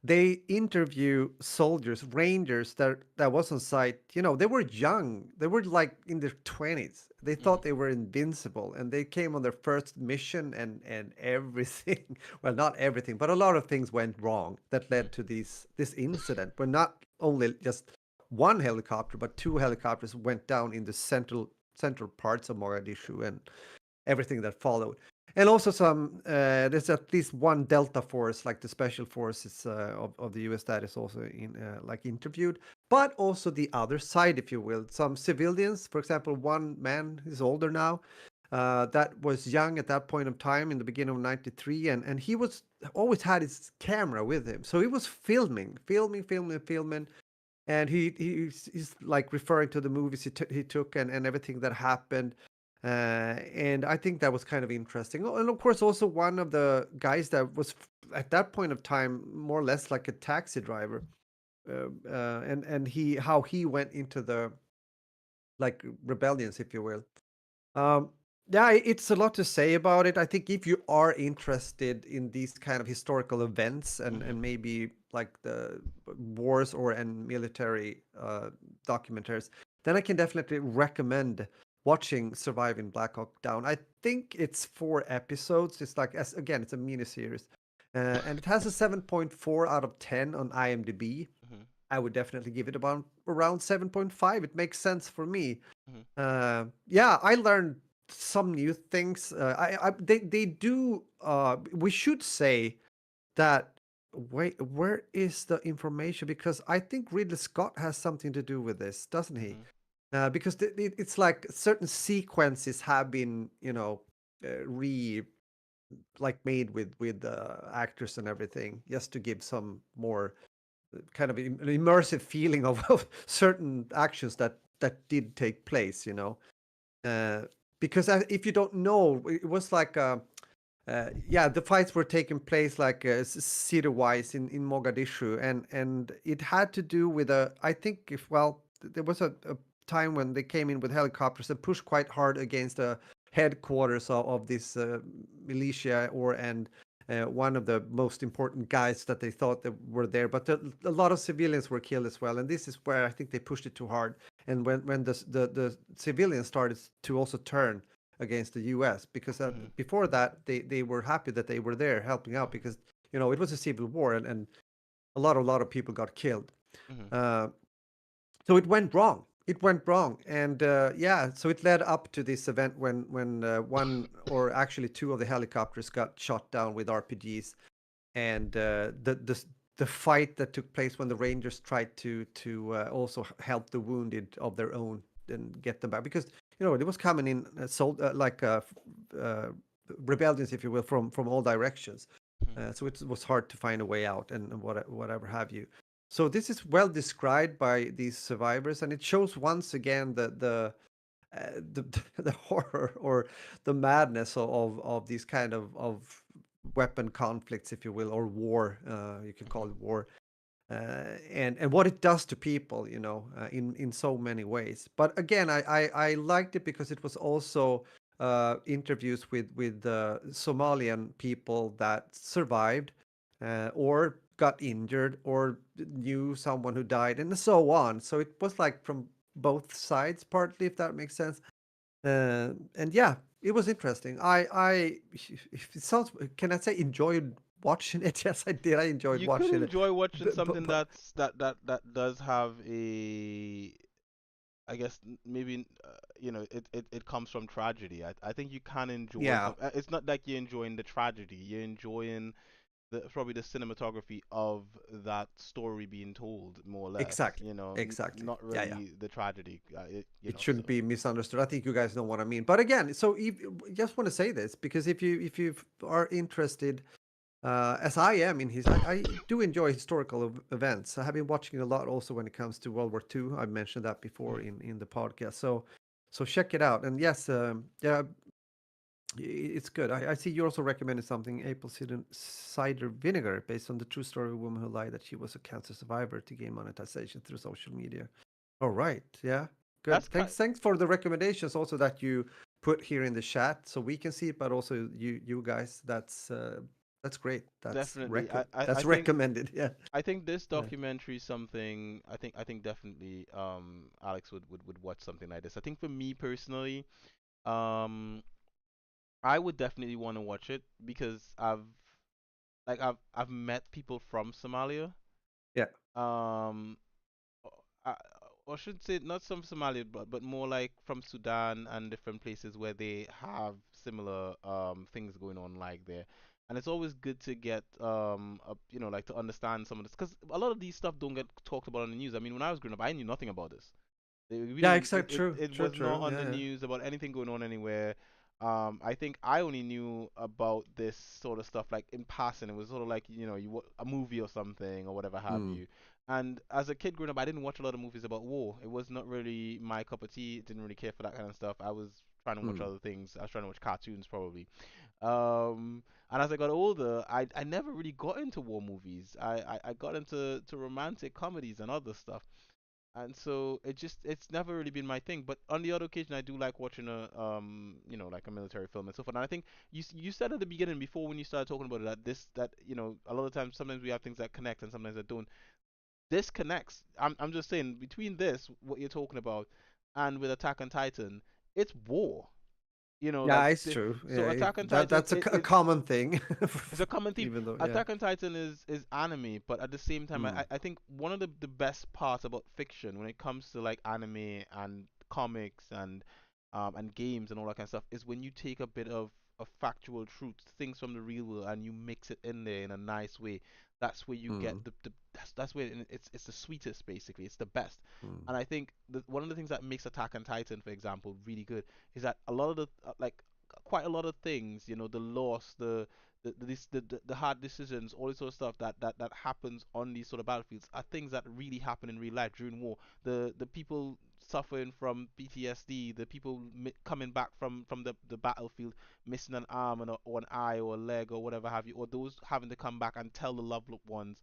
they interview soldiers, rangers that was on site. You know, they were young. They were like in their 20s. They Mhm. thought they were invincible, and they came on their first mission, and everything. Well, not everything, but a lot of things went wrong that Mhm. led to this incident. Where not only just one helicopter, but two helicopters went down in the central parts of Mogadishu, and everything that followed. And also there's at least one Delta Force, like the special forces of the US, that is also like interviewed, but also the other side, if you will. Some civilians, for example, one man is older now, that was young at that point of time in the beginning of '93, and he was always had his camera with him, so he was filming, and he's like referring to the movies he took and everything that happened. And I think that was kind of interesting. Oh, and of course, also one of the guys that was at that point of time more or less like a taxi driver, and he how he went into like rebellions, if you will. Um, yeah, it's a lot to say about it. I think if you are interested in these kind of historical events Mhm. and maybe like the wars or and military documentaries, then I can definitely recommend watching Surviving Black Hawk Down. I think it's 4 episodes. It's like as again, it's a mini series, and it has a 7.4 out of 10 on IMDb. Mhm. I would definitely give it about around 7.5. It makes sense for me. Mhm. Yeah, I learned some new things. They do. We should say that. Wait, where is the information? Because I think Ridley Scott has something to do with this, doesn't he? Mhm. Because it's like certain sequences have been, re like made with actors and everything, just to give some more kind of an immersive feeling of certain actions that did take place. Uh, because if you don't know, it was like yeah, the fights were taking place like city-wise in Mogadishu, and it had to do with a. I think if well, there was a time when they came in with helicopters and pushed quite hard against the headquarters of this militia or and. One of the most important guys that they thought that were there, but a lot of civilians were killed as well, and this is where I think they pushed it too hard. And when the civilians started to also turn against the U.S. because Mhm. before that they were happy that they were there helping out Mhm. because it was a civil war and a lot of people got killed. Mhm. Uh, so it went wrong. It went wrong, and yeah, so it led up to this event when one or actually two of the helicopters got shot down with RPGs, and the fight that took place when the Rangers tried to also help the wounded of their own and get them back because it was coming in like uh, rebellions, if you will, from all directions. Mhm. So it was hard to find a way out and whatever have you. So this is well described by these survivors, and it shows once again the the horror or the madness of these kind of weapon conflicts, if you will, or war. You can call Mhm. it war, and what it does to people, in so many ways. But again, I liked it because it was also interviews with Somalian people that survived or got injured or knew someone who died and so on. So it was like from both sides, partly, if that makes sense. And yeah, it was interesting. If it sounds, can I say enjoyed watching it? Yes, I did. I enjoyed You could watching it. enjoy watching But, something that does have a, I guess maybe it comes from tragedy. I think you can enjoy yeah, some. It's not like you're enjoying the tragedy. You're enjoying the probably the cinematography of that story being told, more or less. exactly, exactly. Not Yeah, yeah. really the tragedy. It So. shouldn't be misunderstood. I think you guys know what I mean. But again, so if, just want to say this because if you are interested, as I am in I do enjoy historical events. I have been watching a lot also when it comes to World War II. I've mentioned that before Mhm. in the podcast. So check it out. And yes, yeah, it's good. I see you also recommended something, apple cider vinegar, based on the true story of a woman who lied that she was a cancer survivor to gain monetization through social media. All right, yeah, good. That's kind. Thanks for the recommendations also that you put here in the chat so we can see it, but also you guys. That's great. Definitely. I That's think recommended. Yeah, this yeah, documentary is something I think definitely Alex would watch something like this. I think for me personally, um I would definitely want to watch it because I've met people from Somalia. yeah. Um I, or should say not some Somalia, but more like from Sudan and different places where they have similar things going on like there. And it's always good to get like to understand some of this because a lot of these stuff don't get talked about on the news. I mean, when I was growing up, I knew nothing about this. We Yeah, didn't. exactly. True, It true, was not true. on the Yeah, yeah. news about anything going on anywhere. I think I only knew about this sort of stuff like in passing. It was sort of like a movie or something or whatever have Hmm. you. And as a kid growing up, I didn't watch a lot of movies about war. It was not really my cup of tea. Didn't really care for that kind of stuff. I was trying to watch Hmm. other things. I was trying to watch cartoons probably. And as I got older, I never really got into war movies. I got into romantic comedies and other stuff. And so it's never really been my thing. But on the other occasion, I do like watching a like a military film and so forth. And I think you said at the beginning before when you started talking about it that a lot of times sometimes we have things that connect and sometimes that don't. This connects. I'm just saying between this what you're talking about and with Attack on Titan, it's war. Yeah, it's true. So Yeah, Attack on that Titan that's a common thing. it's a common theme. Even though, yeah. Attack on Titan is anime, but at the same time, Mm, I think one of the best parts about fiction when it comes to like anime and comics and games and all that kind of stuff is when you take a bit of factual truth, things from the real world, and you mix it in there in a nice way. That's where you get mm, that's where it's the sweetest basically. It's the best. mm, And I think one of the things that makes Attack on Titan, for example, really good is that a lot of the like quite a lot of things, the loss, the hard decisions, all this sort of stuff that happens on these sort of battlefields are things that really happen in real life during war. The people suffering from PTSD, the people coming back from the battlefield missing an arm or an eye or a leg or whatever have you, or those having to come back and tell the loved ones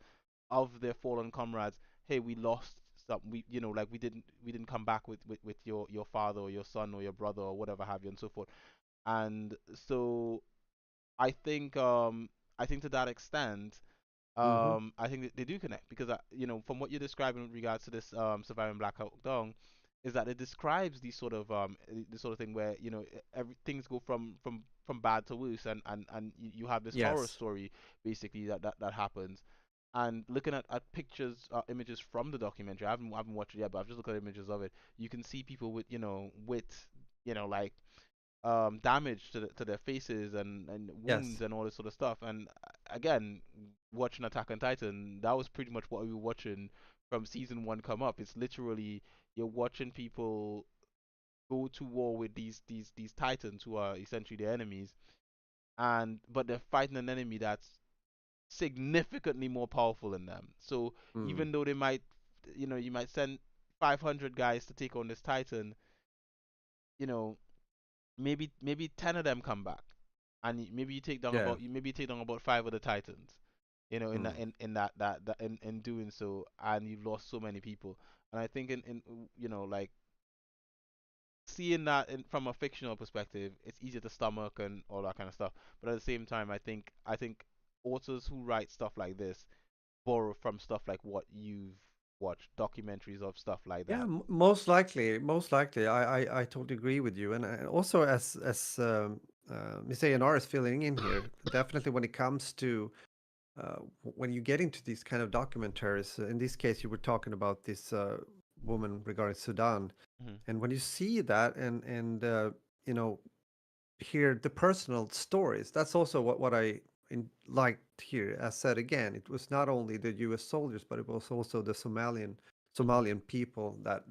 of their fallen comrades, hey, we lost something. Like we didn't come back with your father or your son or your brother or whatever have you and so forth. And so I think I think to that extent, mm-hmm. I think that they do connect because from what you're describing with regards to this surviving Black Hawk Down, is that it describes this sort of thing where every things go from bad to worse, and you have this horror Yes. story basically that happens. And looking at pictures, images from the documentary, I haven't watched it yet, but I've just looked at images of it. You can see people with like damage to their faces and Yes. wounds and all this sort of stuff. And again, watching Attack on Titan, that was pretty much what we were watching from season one come up. It's literally you're watching people go to war with these titans who are essentially their enemies, and but they're fighting an enemy that's significantly more powerful than them. So Mm, even though you might send 500 guys to take on this titan, you know, maybe 10 of them come back, and yeah. maybe you take down about five of the titans. In that Mm, in doing so, and you've lost so many people. And I think in like seeing that from a fictional perspective, it's easier to stomach and all that kind of stuff. But at the same time, I think authors who write stuff like this borrow from stuff like what you've watched, documentaries of stuff like yeah. that. Most likely. Most likely. I totally agree with you. And also, Miss A&R is filling in here, definitely when it comes to when you get into these kind of documentaries. In this case, you were talking about this woman regarding Sudan, Hmm. and when you see that and you know hear the personal stories. That's also what I liked here. As said again, it was not only the U.S. soldiers, but it was also the Hmm. Somalian people that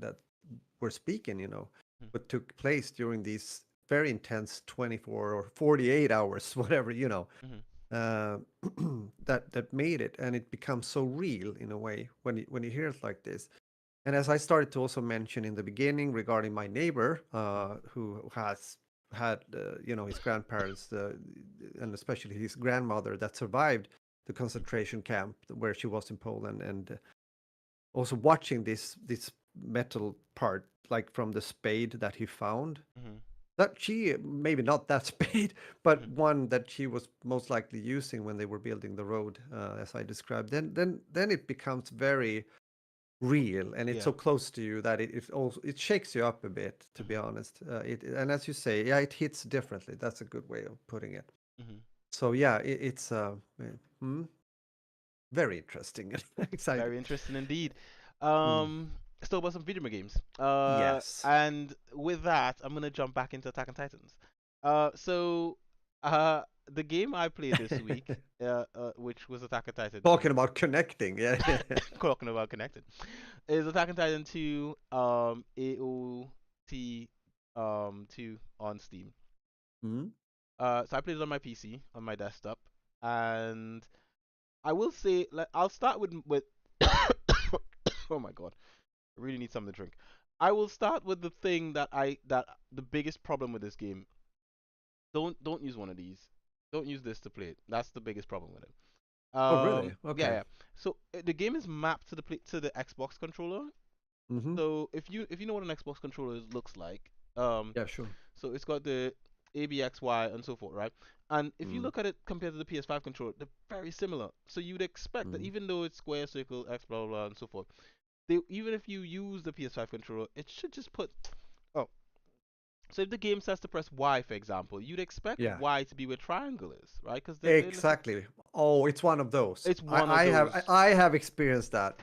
were speaking. Hmm. What took place during these very intense 24 or 48 hours, whatever Hmm. uh, that made it, and it becomes so real in a way when you hear it like this. And as I started to also mention in the beginning regarding my neighbor, who has had, his grandparents, and especially his grandmother that survived the concentration camp where she was in Poland, and also watching this metal part, like from the spade that he found, Hmm. that she maybe not that spade, but Hmm. one that she was most likely using when they were building the road, as I described. Then it becomes very real, and it's Yeah. so close to you that it also it shakes you up a bit, to be Hmm. honest. And as you say, yeah, it hits differently. That's a good way of putting it. Hmm. So yeah, it's hmm, very interesting and exciting. Very interesting indeed. Mm. Still about some video games. Yes. And with that, I'm gonna jump back into Attack on Titans. So, uh, the game I played this week, which was Attack on Titan 2, Talking about connecting, yeah, yeah, yeah. talking about connected, is Attack on Titan 2, AOT, 2 on Steam. Mm. So I played it on my PC, on my desktop, and I will say, like, I'll start with. Oh my god. I really need something to drink. I will start with the thing that the biggest problem with this game. Don't use one of these. Don't use this to play it. That's the biggest problem with it. Oh, really? Yeah, Okay. yeah. So the game is mapped to the Xbox controller, Mm-hmm. So if you know what an Xbox controller looks like, um, Yeah, sure. so it's got the ABXY and so forth, right? And if you Mm. look at it compared to the PS5 controller, they're very similar. So you'd expect that Mm. even though it's square, circle, X, blah blah, blah and so forth, they even if you use the PS5 controller, it should just put. Oh, so if the game says to press Y, for example, you'd expect Yeah. Y to be where triangle is, right? Because they're in the Exactly. Oh, it's one of those. it's one of I have those. I have experienced that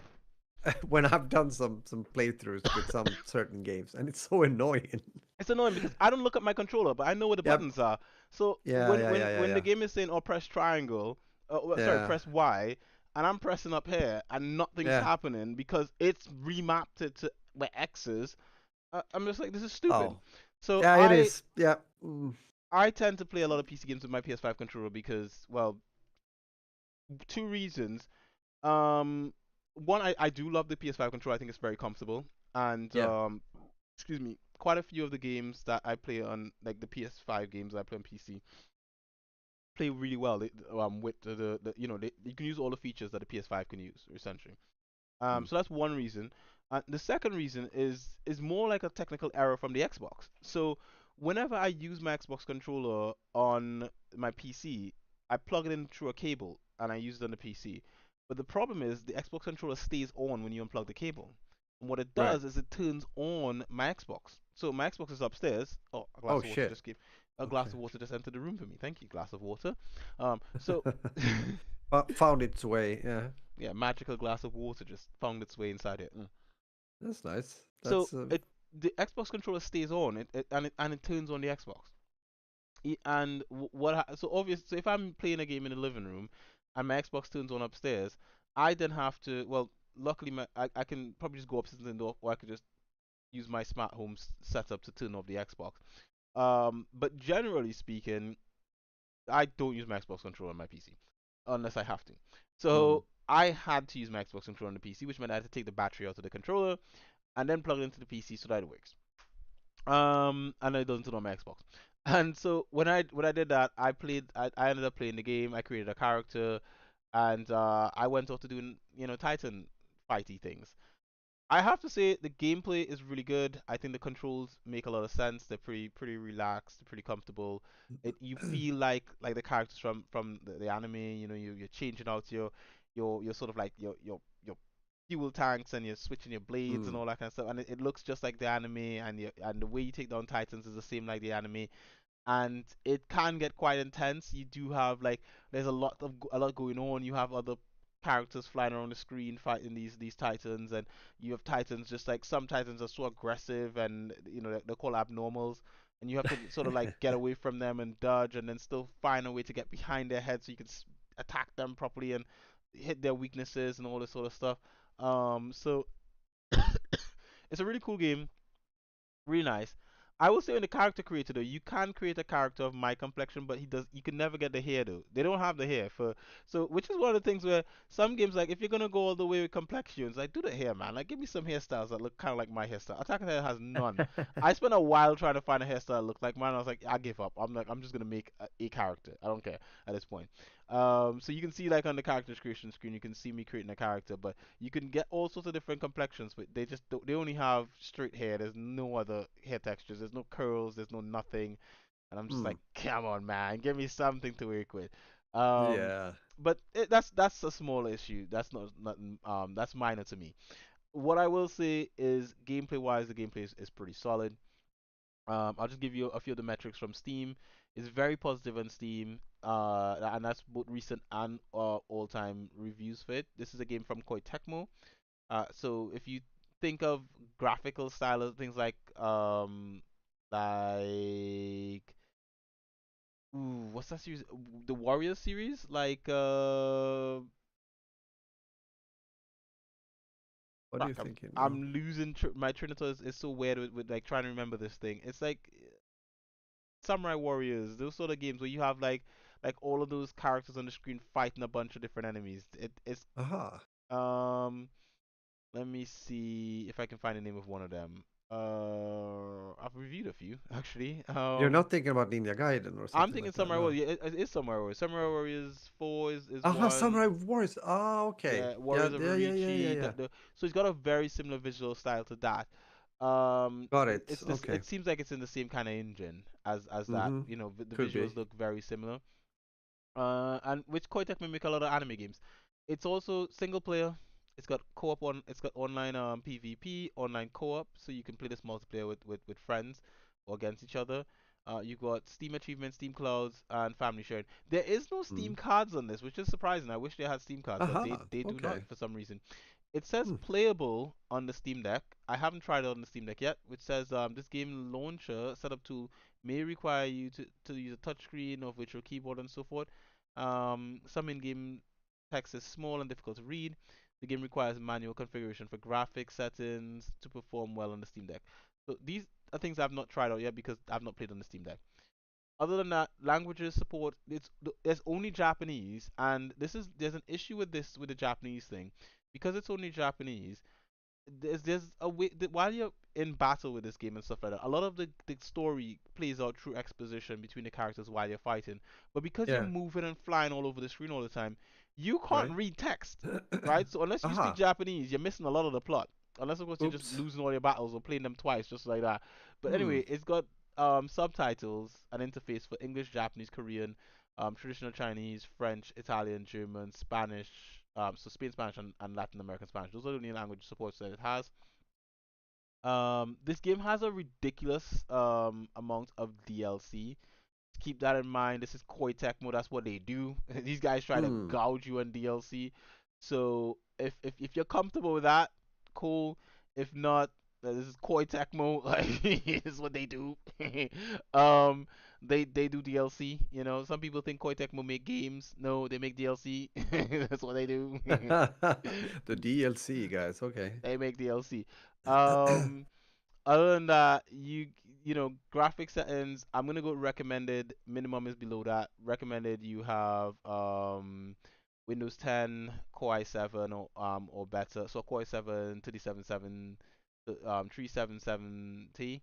when I've done some playthroughs with some certain games, and it's so annoying. It's annoying because I don't look at my controller, but I know where the Yep. buttons are. So Yeah, when yeah, when yeah, yeah, when the yeah. game is saying, "Oh, press triangle," sorry, Yeah. press Y, and I'm pressing up here and nothing's Yeah. happening because it's remapped it to where X is, I'm just like, this is stupid. Oh. So Yeah, it I is. Yeah. Mm. I tend to play a lot of PC games with my PS5 controller because, well, two reasons. Um, One, I do love the PS5 controller. I think it's very comfortable, and Yeah. excuse me, quite a few of the games that I play on, like the PS5 games I play on PC, play really well. With you can use all the features that the PS5 can use essentially. Mm. So that's one reason. The second reason is more like a technical error from the Xbox. So whenever I use my Xbox controller on my PC, I plug it in through a cable and I use it on the PC. But the problem is the Xbox controller stays on when you unplug the cable. And what it Right. does is it turns on my Xbox. So my Xbox is upstairs. Oh, a Oh glass of water shit. just came. A glass Okay. of water just entered the room for me. Thank you, glass of water. So Found its way. Yeah. yeah, magical glass of water just found its way inside it. That's nice. So That's the Xbox controller stays on it turns on the Xbox. And so obviously, so if I'm playing a game in the living room and my Xbox turns on upstairs, I then have to, well, luckily I can probably just go upstairs and do, or I could just use my smart home setup to turn off the Xbox. But generally speaking, I don't use my Xbox controller on my PC unless I have to. mm. So I had to use my Xbox controller on the PC, which meant I had to take the battery out of the controller and then plug it into the PC so that it works. And it doesn't turn on my Xbox. And so when I did that, I ended up playing the game. I created a character, and I went off to doing Titan fighty things. I have to say the gameplay is really good. I think the controls make a lot of sense. They're pretty relaxed, pretty comfortable. You feel like the characters from the anime. You're changing out your sort of like your fuel tanks and you're switching your blades and Mm. all that kind of stuff. And it looks just like the anime, and the way you take down Titans is the same like the anime, and it can get quite intense. You do have like there's a lot going on. You have other characters flying around the screen fighting these titans, and you have titans just like some titans are so aggressive, and they're called abnormals, and you have to sort of like get away from them and dodge, and then still find a way to get behind their head so you can attack them properly and hit their weaknesses and all this sort of stuff. So it's a really cool game, really nice. I will say in the character creator though, you can create a character of my complexion, but he does. You can never get the hair though. They don't have the hair for which is one of the things where some games like if you're gonna go all the way with complexions, like do the hair, man. Like give me some hairstyles that look kind of like my hairstyle. Attack on Titan has none. I spent a while trying to find a hairstyle that looked like mine. I was like, I give up. I'm just gonna make a character. I don't care at this point. So you can see like on the character creation screen, you can see me creating a character, but you can get all sorts of different complexions, but they only have straight hair. There's no other hair textures. There's no curls. There's no nothing. And I'm just Mm. like, come on, man, give me something to work with. Um, Yeah. but that's a small issue. That's not nothing. That's minor to me. What I will say is gameplay wise, the gameplay is pretty solid. I'll just give you a few of the metrics from Steam. It's very positive on Steam, and that's both recent and all-time reviews for it. This is a game from Koei Tecmo. So if you think of graphical style of things like what's that series? The Warrior series? Like What are fuck, you thinking of? I'm losing my train of thought is so weird with like trying to remember this thing. It's like Samurai Warriors, those sort of games where you have like all of those characters on the screen fighting a bunch of different enemies. It's Aha. um let me see if I can find the name of one of them. I've reviewed a few actually. You're not thinking about Ninja Gaiden or I'm something thinking like that, Samurai no? Warriors. Yeah, it is Samurai Warriors. Samurai Warriors 4 is Aha, one. Samurai Wars. Ah, okay. Yeah, Yeah, Warriors of yeah, yeah, yeah, yeah, Orichi. yeah. So it's got a very similar visual style to that. Got it. It's this. Okay. It seems like it's in the same kind of engine as that. Mm-hmm. You know, the Could be. visuals look very similar. And which Koei make a lot of anime games. It's also single player. It's got co-op on. It's got online PvP, online co-op, so you can play this multiplayer with friends or against each other. You got Steam achievements, Steam clouds, and family sharing. There is no Mm. Steam cards on this, which is surprising. I wish they had Steam cards, but they Aha. they do not Okay. for some reason. It says Hmm. playable on the Steam Deck. I haven't tried it on the Steam Deck yet, which says this game launcher setup tool may require you to use a touchscreen or virtual keyboard and so forth. Some in-game text is small and difficult to read. The game requires manual configuration for graphics settings to perform well on the Steam Deck. So these are things I've not tried out yet because I've not played on the Steam Deck. Other than that, languages support there's only Japanese, and there's an issue with this with the Japanese thing because it's only Japanese. There's a way that while you're in battle with this game and stuff like that, a lot of the story plays out through exposition between the characters while you're fighting. But because you're Yeah. moving and flying all over the screen all the time, you can't Right. read text, right? So unless you speak Aha. Japanese, you're missing a lot of the plot. Unless of course you're just Oops. losing all your battles or playing them twice, just like that. But Hmm. anyway, it's got subtitles, an interface for English, Japanese, Korean, traditional Chinese, French, Italian, German, Spanish, so Spain Spanish and Latin American Spanish. Those are the only language supports that it has. This game has a ridiculous amount of DLC. Keep that in mind. This is Koei Tecmo. That's what they do. These guys try to Hmm. gouge you on DLC. So if you're comfortable with that, cool. If not, this is Koei Tecmo. Like this is what they do. um, they do DLC. You know, some people think Koei Tecmo make games. No, they make DLC. That's what they do. The DLC guys. Okay. They make DLC. Um, Other than that, you know graphic settings. I'm gonna go recommended. Minimum is below that. Recommended you have Windows 10 Core i7 or better. So Core i7 2D77 377T.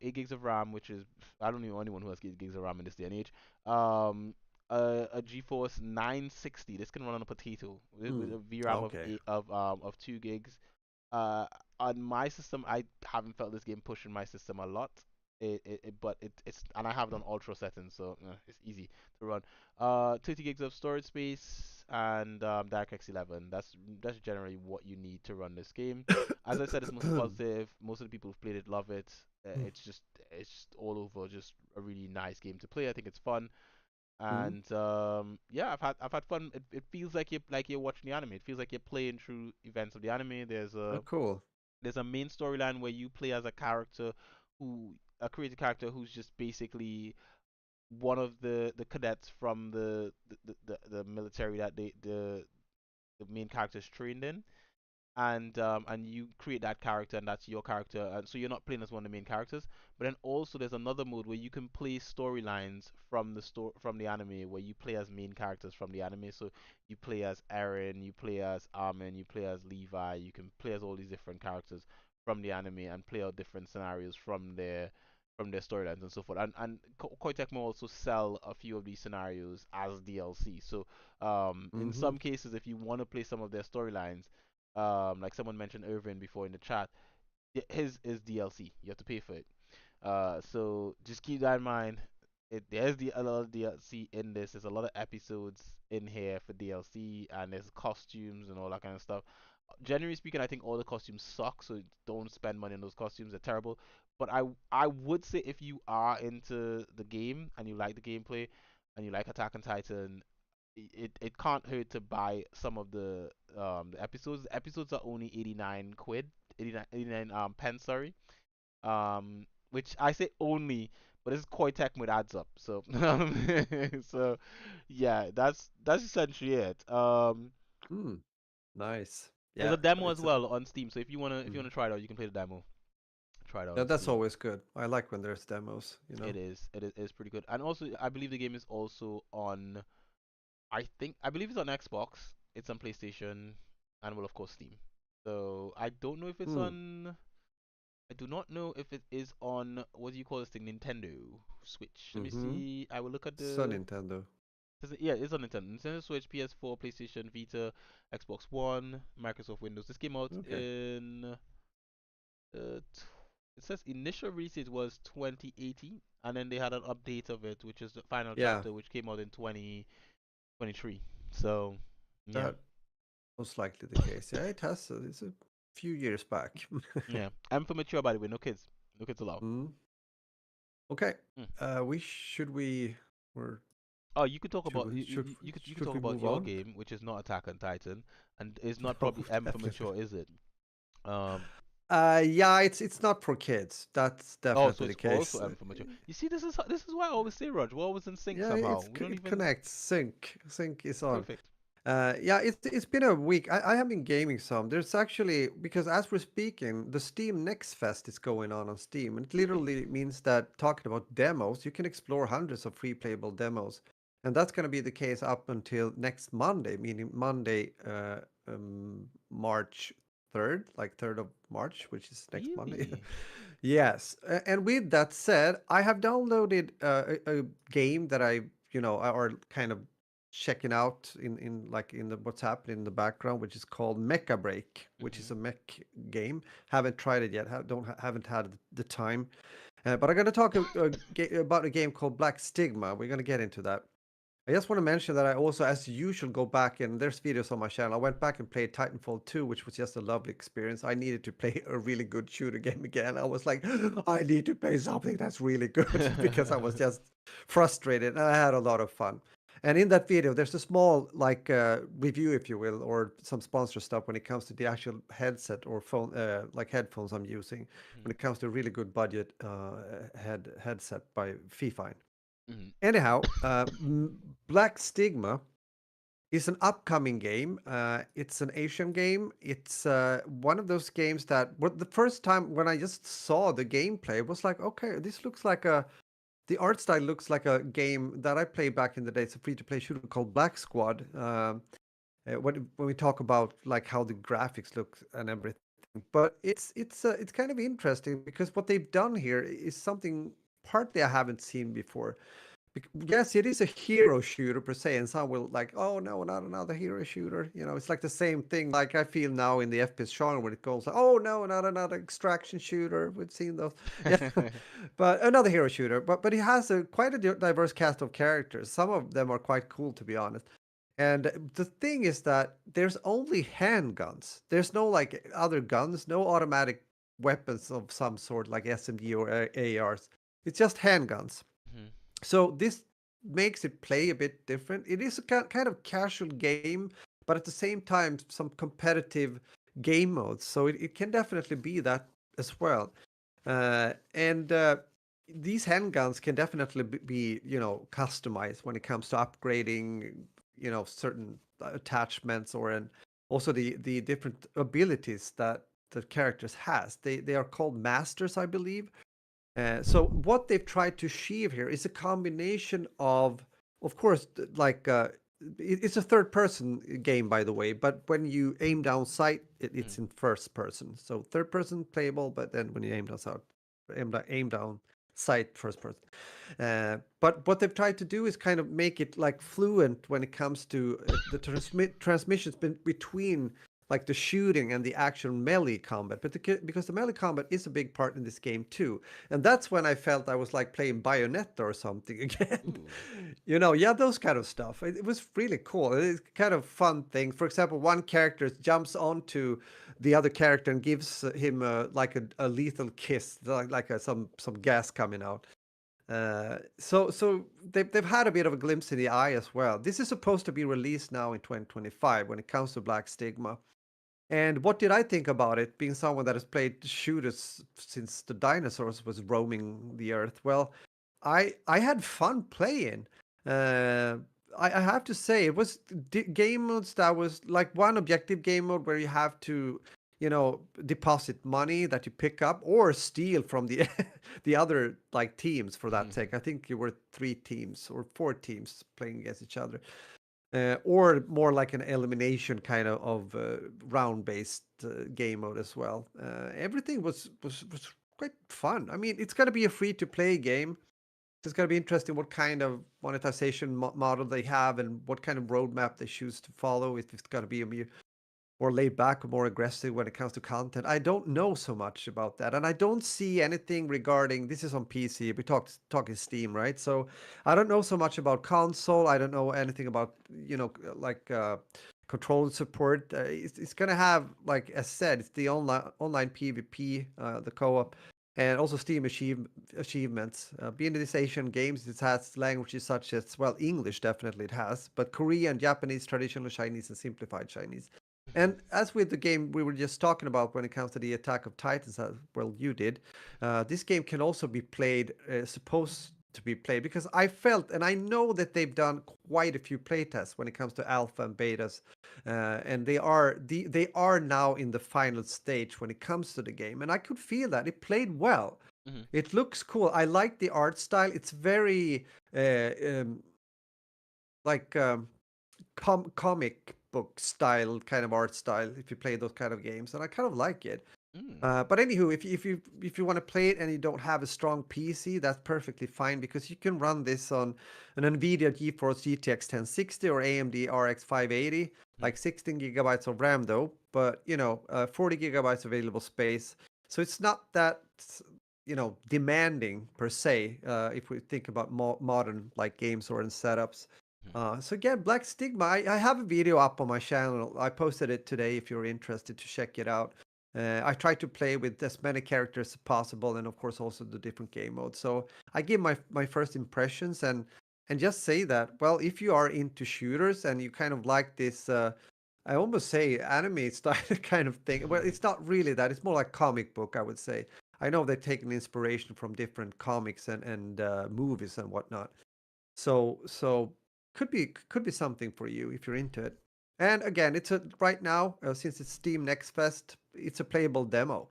8 gigs of RAM, which is I don't know anyone who has 8 gigs of RAM in this day and age. Um, a GeForce 960. This can run on a potato with Hmm. a VRAM Okay. of 2 gigs. uh, on my system, I haven't felt this game pushing my system a lot. But it's and I have it on ultra settings, so it's easy to run. 30 gigs of storage space and DirectX 11. That's generally what you need to run this game. As I said, it's mostly positive. Most of the people who've played it love it. It's just all over, just a really nice game to play. I think it's fun. Hmm. And yeah, I've had fun. It feels like you're watching the anime. It feels like you're playing through events of the anime. Oh, cool. There's a main storyline where you play as a character who a created character who's just basically one of the cadets from the military that the main character's trained in, and you create that character and that's your character, and so you're not playing as one of the main characters. But then also there's another mode where you can play storylines from the anime, where you play as main characters from the anime. So you play as Eren, you play as Armin, you play as Levi, you can play as all these different characters from the anime and play out different scenarios from their storylines and so forth. And Koei Tecmo also sell a few of these scenarios as DLC. So in Mm-hmm. some cases, if you want to play some of their storylines, like someone mentioned Irvin before in the chat, his is DLC. You have to pay for it. So just keep that in mind. There's a lot of DLC in this. There's a lot of episodes in here for DLC, and there's costumes and all that kind of stuff. Generally speaking, I think all the costumes suck, so don't spend money on those costumes. They're terrible. But I would say if you are into the game and you like the gameplay and you like Attack on Titan, it can't hurt to buy some of the episodes. The episodes are only 89 quid, 89 pence, sorry. Which I say only, but this is Koei Tecmo, it adds up. So so yeah, that's essentially it. Hmm. Nice. There's a Yeah, but demo as it's well on Steam. So if you mm. wanna try it out, you can play the demo. Try it out Yeah, on that's Steam. always good. I like when there's demos, you know. It is pretty good. And also I believe the game is also on I believe it's on Xbox, it's on PlayStation, and well of course Steam. So I don't know if it's Hmm. on. I do not know if it is on what do you call this thing, Nintendo Switch. Let me Mm-hmm. see. I will look at So the. Nintendo. Yeah, it's on Nintendo. Nintendo Switch, PS4, PlayStation, Vita, Xbox One, Microsoft Windows. This came out Okay. in. It says initial release was 2018, and then they had an update of it, which is the final Yeah, chapter, which came out in 2023. So, yeah, that most likely the case. Yeah, it has. It's a few years back. yeah. I'm for mature, by the way. No kids. No kids allowed. Mm. Okay. Mm. We should we or Oh, you could talk should about we should you could should talk we about move your on? game, which is not Attack on Titan, and is not No, probably M for definitely. mature, is it? Um. Yeah, it's not for kids. That's Oh, so definitely the it's case. also M for mature. You see, this is why I always say, Raj, we're always in sync Yeah, somehow. We don't it even connects. Sync is on. perfect. Yeah, it's been a week. I have been gaming some. There's actually because as we're speaking, the Steam Next Fest is going on Steam, and it Really? literally means that talking about demos, you can explore hundreds of free playable demos, and that's going to be the case up until next Monday, meaning Monday, March 3rd, like 3rd of March, which is next Monday. Really? Yes, and with that said, I have downloaded a game that are kind of checking out in like in the what's happening in the background, which is called Mecha Break, which is Mhm. a mech game. Haven't tried it yet. Haven't had the time. But I'm going to talk about a game called Black Stigma. We're going to get into that. I just want to mention that I also, as usual, go back and there's videos on my channel. I went back and played Titanfall 2, which was just a lovely experience. I needed to play a really good shooter game again. I was like, I need to play something that's really good because I was just frustrated and I had a lot of fun. And in that video, there's a small like review, if you will, or some sponsor stuff when it comes to the actual headset or phone, like headphones I'm using. When Mhm. it comes to really good budget headset by Fifine. Mhm. Anyhow, Black Stigma is an upcoming game. It's an Asian game. It's one of those games that the first time when I just saw the gameplay it was like, okay, this looks like the art style looks like a game that I played back in the day. It's a free-to-play shooter called Black Squad. When we talk about like how the graphics look and everything, but it's kind of interesting because what they've done here is something partly I haven't seen before. Yes, it is a hero shooter per se, and some will like, oh no, not another hero shooter. It's like the same thing. Like I feel now in the FPS genre when it goes, oh no, not another extraction shooter. We've seen those, yeah, but another hero shooter. But it has quite a diverse cast of characters. Some of them are quite cool, to be honest. And the thing is that there's only handguns. There's no like other guns, no automatic weapons of some sort like SMG or ARs. It's just handguns. Mhm. So this makes it play a bit different. It is a kind of casual game, but at the same time, some competitive game modes. So it can definitely be that as well. And these handguns can definitely be, customized when it comes to upgrading, certain attachments also the different abilities that the characters has. They are called masters, I believe. So what they've tried to achieve here is a combination of course, like it's a third-person game, by the way. But when you aim down sight, it's Mhm. in first person. So third-person playable, but then when you aim down sight, first person. But what they've tried to do is kind of make it like fluent when it comes to the transmissions between like the shooting and the actual melee combat, but because the melee combat is a big part in this game too, and that's when I felt I was like playing Bayonetta or something again. Ooh. Yeah, those kind of stuff. It was really cool. It's kind of fun thing. For example, one character jumps onto the other character and gives him like a lethal kiss, like some gas coming out. So they've had a bit of a glimpse in the eye as well. This is supposed to be released now in 2025 when it comes to Black Stigma. And what did I think about it, being someone that has played shooters since the dinosaurs was roaming the earth? Well, I had fun playing. Uh, I have to say, it was game modes that was like one objective game mode where you have to, deposit money that you pick up or steal from the the other like teams for that sake. I think you were 3 teams or 4 teams playing against each other. or more like an elimination kind of round-based game mode as well. Everything was quite fun. I mean, it's gonna be a free-to-play game. It's gonna be interesting what kind of monetization model they have and what kind of roadmap they choose to follow. If it's gonna be a more laid back or more aggressive when it comes to content. I don't know so much about that, and I don't see anything regarding. This is on PC. We talking Steam, right? So I don't know so much about console. I don't know anything about like control support. It's gonna have, like as said, it's the online PvP, the co-op. And also Steam achievements. Being these Asian games, it has languages such as, well, English definitely it has, but Korean, Japanese, traditional Chinese, and simplified Chinese. Mhm. And as with the game we were just talking about when it comes to the Attack of Titans, well, you did, this game can also be played, supposed to be played, because I felt, and I know that they've done quite a few playtests when it comes to alpha and betas, and they are now in the final stage when it comes to the game, and I could feel that it played well. Mhm. It looks cool. I like the art style. It's very like comic book style kind of art style if you play those kind of games, and I kind of like it. Mm. But anywho, if you want to play it and you don't have a strong PC, that's perfectly fine because you can run this on an NVIDIA GeForce GTX 1060 or AMD RX 580, Mhm. like 16 gigabytes of RAM though, but 40 gigabytes available space. So it's not that demanding per se. If we think about modern like games or in setups. Mhm. So again, Black Stigma. I have a video up on my channel. I posted it today if you're interested to check it out. I try to play with as many characters as possible, and of course also the different game modes. So I give my first impressions and just say that, well, if you are into shooters and you kind of like this, I almost say anime style kind of thing. Well, Mhm. it's not really that. It's more like comic book, I would say. I know they've taken inspiration from different comics and movies and whatnot. So could be something for you if you're into it. And again, it's a right now, since it's Steam Next Fest, it's a playable demo,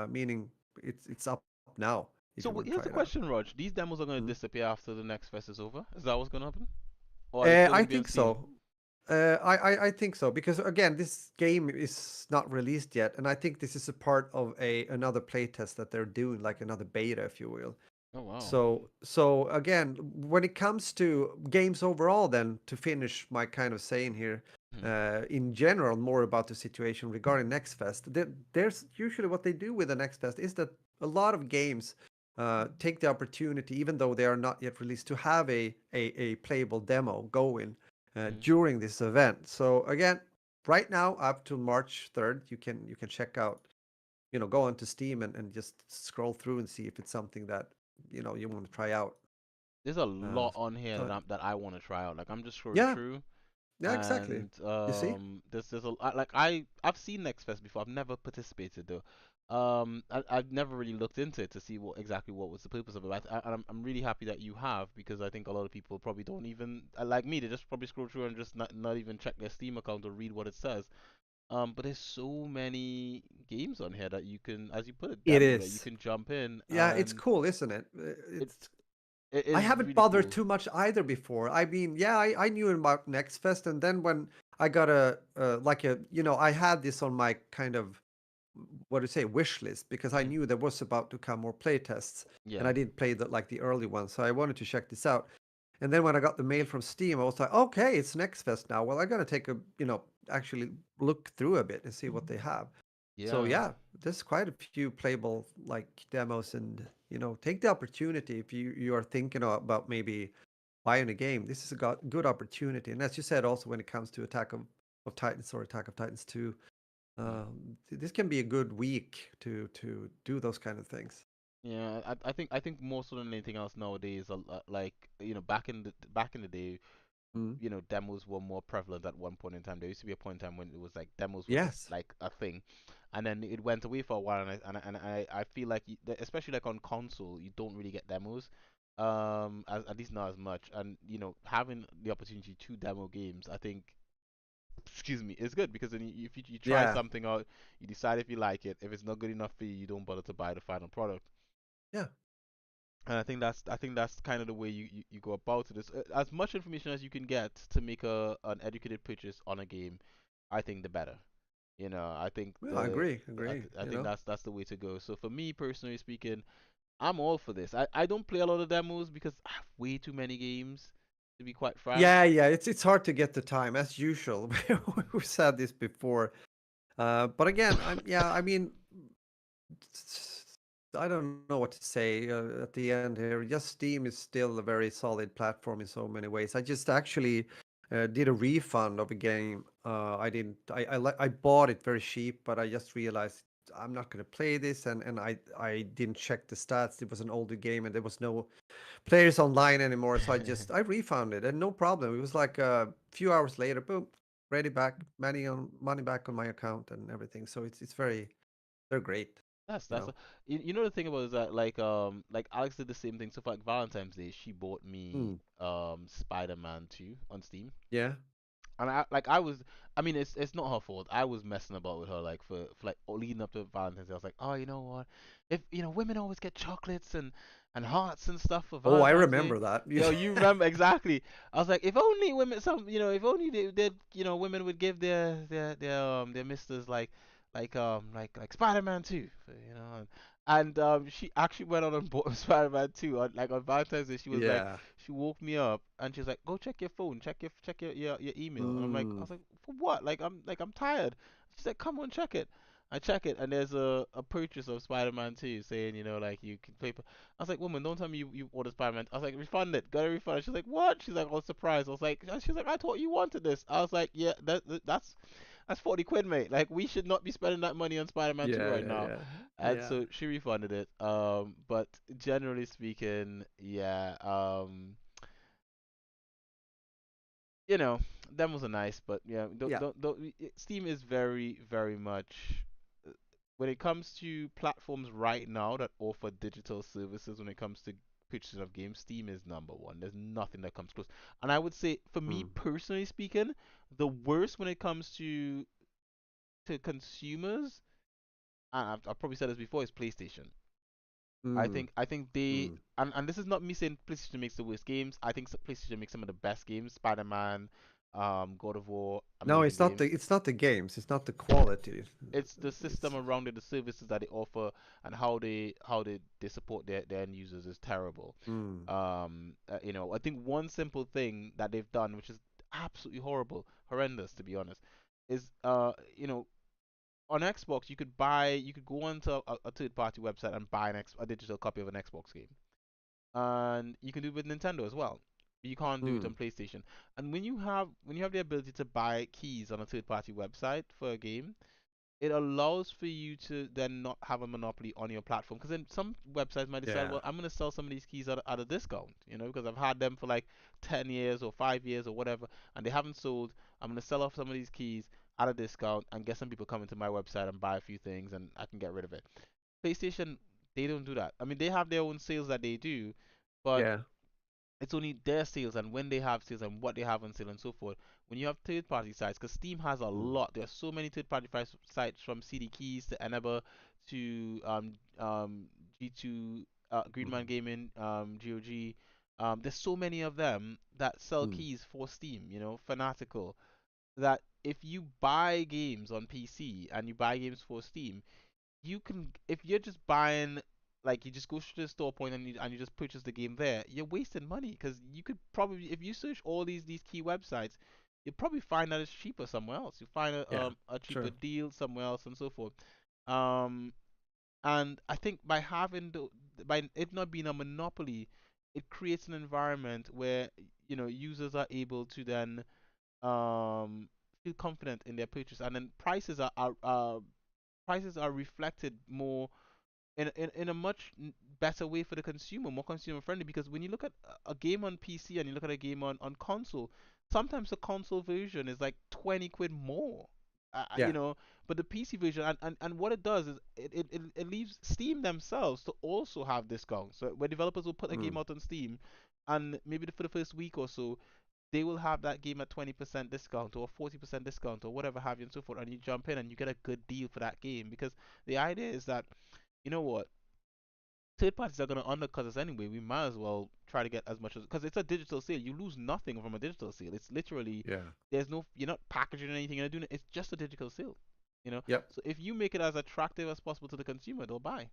meaning it's up now if you So want to try here's it the out. question, Rog. These demos are going Mm. to disappear after the next fest is over. Is that what's going to happen? Or are they still I going to be on think Steam? so. I think so because again, this game is not released yet, and I think this is a part of a another playtest that they're doing, like another beta, if you will. Oh wow. So again, when it comes to games overall, then to finish my kind of saying here, Mhm. in general, more about the situation regarding Next Fest. There's usually what they do with the Next Fest is that a lot of games take the opportunity, even though they are not yet released, to have a playable demo going Mhm. during this event. So again, right now up to March 3rd, you can check out, go onto Steam and just scroll through and see if it's something that you want to try out. There's a Uh, lot on here so that I want to try out. Like I'm just scrolling yeah, through, yeah, exactly. and You see, there's like I've seen Next Fest before. I've never participated though. I've never really looked into it to see what was the purpose of it. I'm really happy that you have, because I think a lot of people probably don't even like me. They just probably scroll through and just not even check their Steam account or read what it says. But there's so many games on here that you can, as you put it, it demo that you is. can jump in, Yeah, it's and cool, isn't it? it It's it I is haven't really bothered cool. too much either before. I mean, yeah, I knew about Next Fest, and then when I got I had this on my kind of, what do you say, wish list, because I Mhm. knew there was about to come more play tests, and Yeah. I didn't play the early ones, so I wanted to check this out. And then when I got the mail from Steam, I was like, okay, it's Next Fest now. Well, I'm gonna take a actually look through a bit and see what they have. So Yeah. yeah, there's quite a few playable like demos, and take the opportunity if you are thinking about maybe buying a game. This is a good opportunity, and as you said, also when it comes to of Titans or Attack of Titans 2, Mhm. this can be a good week to do those kind of things. Yeah, I think more so than anything else nowadays, like back in the day, Mm. demos were more prevalent at one point in time. There used to be a point in time when it was like demos were just Yes. like a thing, and then it went away for a while. And I feel like especially like on console, you don't really get demos, at least not as much. And having the opportunity to demo games, I think, excuse me, is good, because then if you try Yeah. something out, you decide if you like it. If it's not good enough for you, you don't bother to buy the final product. Yeah. And I think that's kind of the way you go about it. Is as much information as you can get to make a an educated purchase on a game. I think the better. You know, I think Yeah, I agree, agree. I You think know. that's the way to go. So for me personally speaking, I'm all for this. I don't play a lot of demos because I have way too many games to be quite frank. Yeah, yeah. It's hard to get the time as usual. We said this before. But again, yeah. I mean, I don't know what to say at the end here. Just Steam is still a very solid platform in so many ways. I just actually did a refund of a game. I didn't. I bought it very cheap, but I just realized I'm not going to play this, and I didn't check the stats. It was an older game, and there was no players online anymore. So I refunded, and no problem. It was like a few hours later, boom, ready back, money back on my account and everything. So it's very they're great, you That's know. you know the thing about is that like Alex did the same thing. So for like Valentine's Day, she bought me Mm, Spider-Man 2 on Steam. yeah. And I mean, it's not her fault. I was messing about with her like for like leading up to Valentine's Day. I was like, oh, you know what? If you know, women always get chocolates and hearts and stuff for Oh, I Valentine's Day. remember that. Yo, you remember exactly? I was like, if only women, if only they did, women would give their misters like Spider-Man 2, and she actually went on and bought Spider-Man 2 on like on Valentine's Day. She was like, Yeah. she woke me up and she's like, "Go check your phone, check your email." And I Mm, was like, "For what?" I'm tired. She's like, "Come on, check it." I check it and there's a purchase of Spider-Man 2 saying, like you can pay. I was like, "Woman, don't tell me you ordered Spider-Man." I was like, "Refund it, got a refund." She's like, "What?" She's like, "Oh, surprise." I was like, she's like, "I thought you wanted this." I was like, "Yeah, that's 40 quid, mate. Like we should not be spending that money on Spider-Man 2 yeah, right yeah, now." yeah, And yeah, so she refunded it. But generally speaking, yeah. You know, demos are nice, but yeah, yeah. Steam is very, very much uh, when it comes to platforms right now that offer digital services. When it comes to purchasing of games, Steam is number one. There's nothing that comes close. And I would say, for me Mm, personally speaking, the worst when it comes to consumers, and I've probably said this before, is PlayStation. mm, I think they mm. and this is not me saying PlayStation makes the worst games. I think PlayStation makes some of the best games. Spider-Man, God of War, No, amazing games. it's not the games. It's not the quality. It's the system It's around it, the services that they offer, and how they support their end users is terrible. mm, I think one simple thing that they've done, which is absolutely horrendous to be honest, is on Xbox you could go onto a third party website and buy a digital copy of an Xbox game, and you can do it with Nintendo as well. But you can't do it mm, on PlayStation. And when you have the ability to buy keys on a third party website for a game, it allows for you to then not have a monopoly on your platform. Because then some websites might decide, yeah, well, I'm gonna sell some of these keys at a discount, because I've had them for like 10 years or 5 years or whatever, and they haven't sold. I'm gonna sell off some of these keys at a discount and get some people coming to my website and buy a few things, and I can get rid of it. PlayStation, they don't do that. I mean, they have their own sales that they do, but yeah. it's only their sales and when they have sales and what they have on sale and so forth. When you have third party sites, because Steam has a Mm, lot, there's so many third party sites from CD Keys to Eneba to G2, Greenman mm, Gaming, GOG. There's so many of them that sell mm. keys for Steam, fanatical. That if you buy games on PC and you buy games for Steam, you can if you're just buying like you just go to the store point and you just purchase the game there, you're wasting money because you could probably if you search all these key websites, you'll probably find that it's cheaper somewhere else. You find Yeah, a cheaper true. deal somewhere else and so forth. Um, and I think by it not being a monopoly, it creates an environment where users are able to then feel confident in their purchase, and then prices are reflected more in a much better way for the consumer, more consumer friendly. Because when you look at a game on PC and you look at a game on console, sometimes the console version is like 20 quid more. Yeah. But the PC version and what it does is it leaves Steam themselves to also have discounts. So where developers will put a game Mm, out on Steam, and maybe for the first week or so, they will have that game at 20% discount or 40% discount or whatever have you and so forth, and you jump in and you get a good deal for that game because the idea is that you know what? third parties are gonna undercut us anyway. We might as well try to get as much as, because it's a digital sale. You lose nothing from a digital sale. It's literally, Yeah. there's no, you're not packaging anything. You're not doing it. It's just a digital sale. You know. Yep. So if you make it as attractive as possible to the consumer, they'll buy.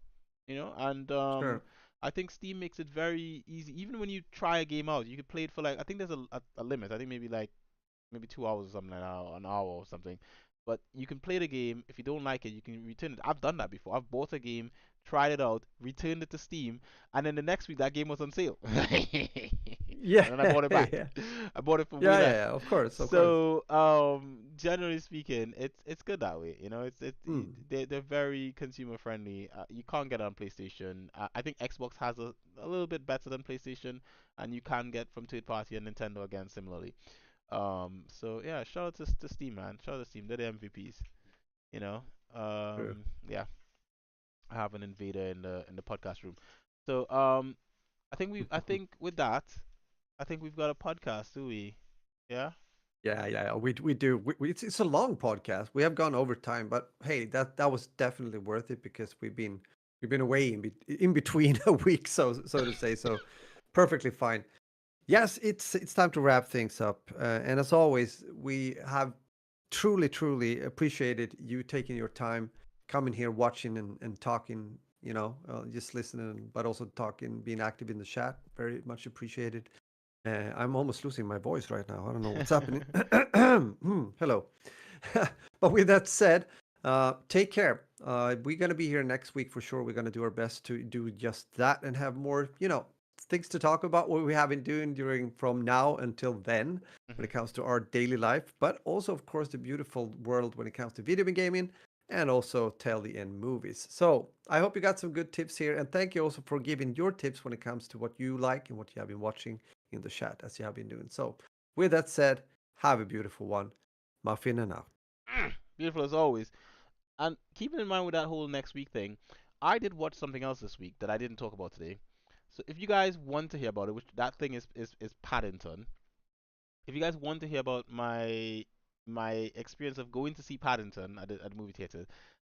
You know, and Sure. I think Steam makes it very easy. Even when you try a game out, you can play it for like, I think there's a limit. I think maybe 2 hours or something like that, or an hour or something. But you can play the game. If you don't like it, you can return it. I've done that before. I've bought a game, tried it out, returned it to Steam, and then the next week that game was on sale. Yeah. And then I bought it back. Yeah. I bought it for way Yeah. less. Yeah. Of course. Of course. So, generally speaking, it's good that way. You know, Mm. they're very consumer friendly. You can't get it on PlayStation. I think Xbox has a little bit better than PlayStation, and you can get from third party and Nintendo again similarly. So yeah, shout out to Steam, man. Shout out to Steam. They're the MVPs. You know. True. Yeah. I have an invader in the podcast room. So I think with that, I think we've got a podcast, do we? Yeah. Yeah, yeah, we do. It's a long podcast. We have gone over time, but hey, that was definitely worth it because we've been away in between a week, so to say. So perfectly fine. Yes, it's time to wrap things up. And as always, we have truly appreciated you taking your time, coming here, watching and talking. Just listening, but also talking, being active in the chat. Very much appreciated. I'm almost losing my voice right now. I don't know what's happening. Hello. But with that said, take care. We're going to be here next week for sure. We're going to do our best to do just that and have more, things to talk about what we have been doing during from now until then when Hmm. it comes to our daily life, but also, of course, the beautiful world when it comes to video gaming and also tele and movies. So I hope you got some good tips here. And thank you also for giving your tips when it comes to what you like and what you have been watching in the chat as you have been doing. So, with that said, have a beautiful one. Muffin and out. Beautiful as always. And keeping in mind with that whole next week thing, I did watch something else this week that I didn't talk about today. So if you guys want to hear about it, which that thing is Paddington. If you guys want to hear about my experience of going to see Paddington at the movie theater,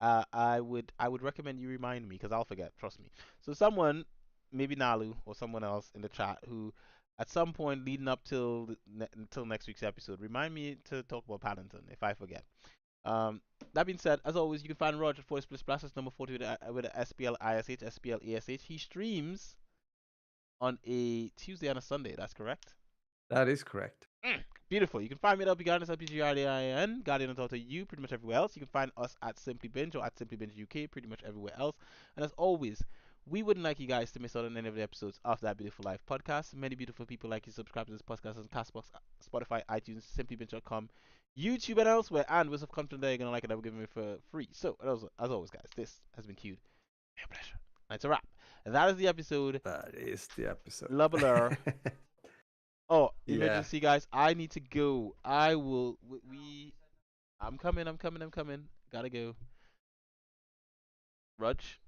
I would recommend you remind me because I'll forget. Trust me. So someone, maybe Nalu or someone else in the chat who, at some point leading up until next week's episode, remind me to talk about Paddington if I forget. Um, that being said, as always, you can find Roger for Split Splash. That's number 40 with a SPLISH. He streams on a Tuesday and a Sunday. That's correct. That is correct. Beautiful. You can find me at LP LPGRDIN, Guardian of Daughter U, pretty much everywhere else. You can find us at Simply Binge or at Simply Binge UK, pretty much everywhere else. And as always, we wouldn't like you guys to miss out on any of the episodes of That Beautiful Life podcast. Many beautiful people like you subscribe to this podcast on Castbox, Spotify, iTunes, simplybinge.com, YouTube, and elsewhere. And we're so confident that you're going to like it that we're giving it for free. So, as always, guys, this has been Cued. My pleasure. And it's a wrap. And that is the episode. That is the episode. Lubber. Oh, Yeah. emergency, guys! I need to go. I will. I'm coming. I'm coming. I'm coming. Gotta go. Rudge.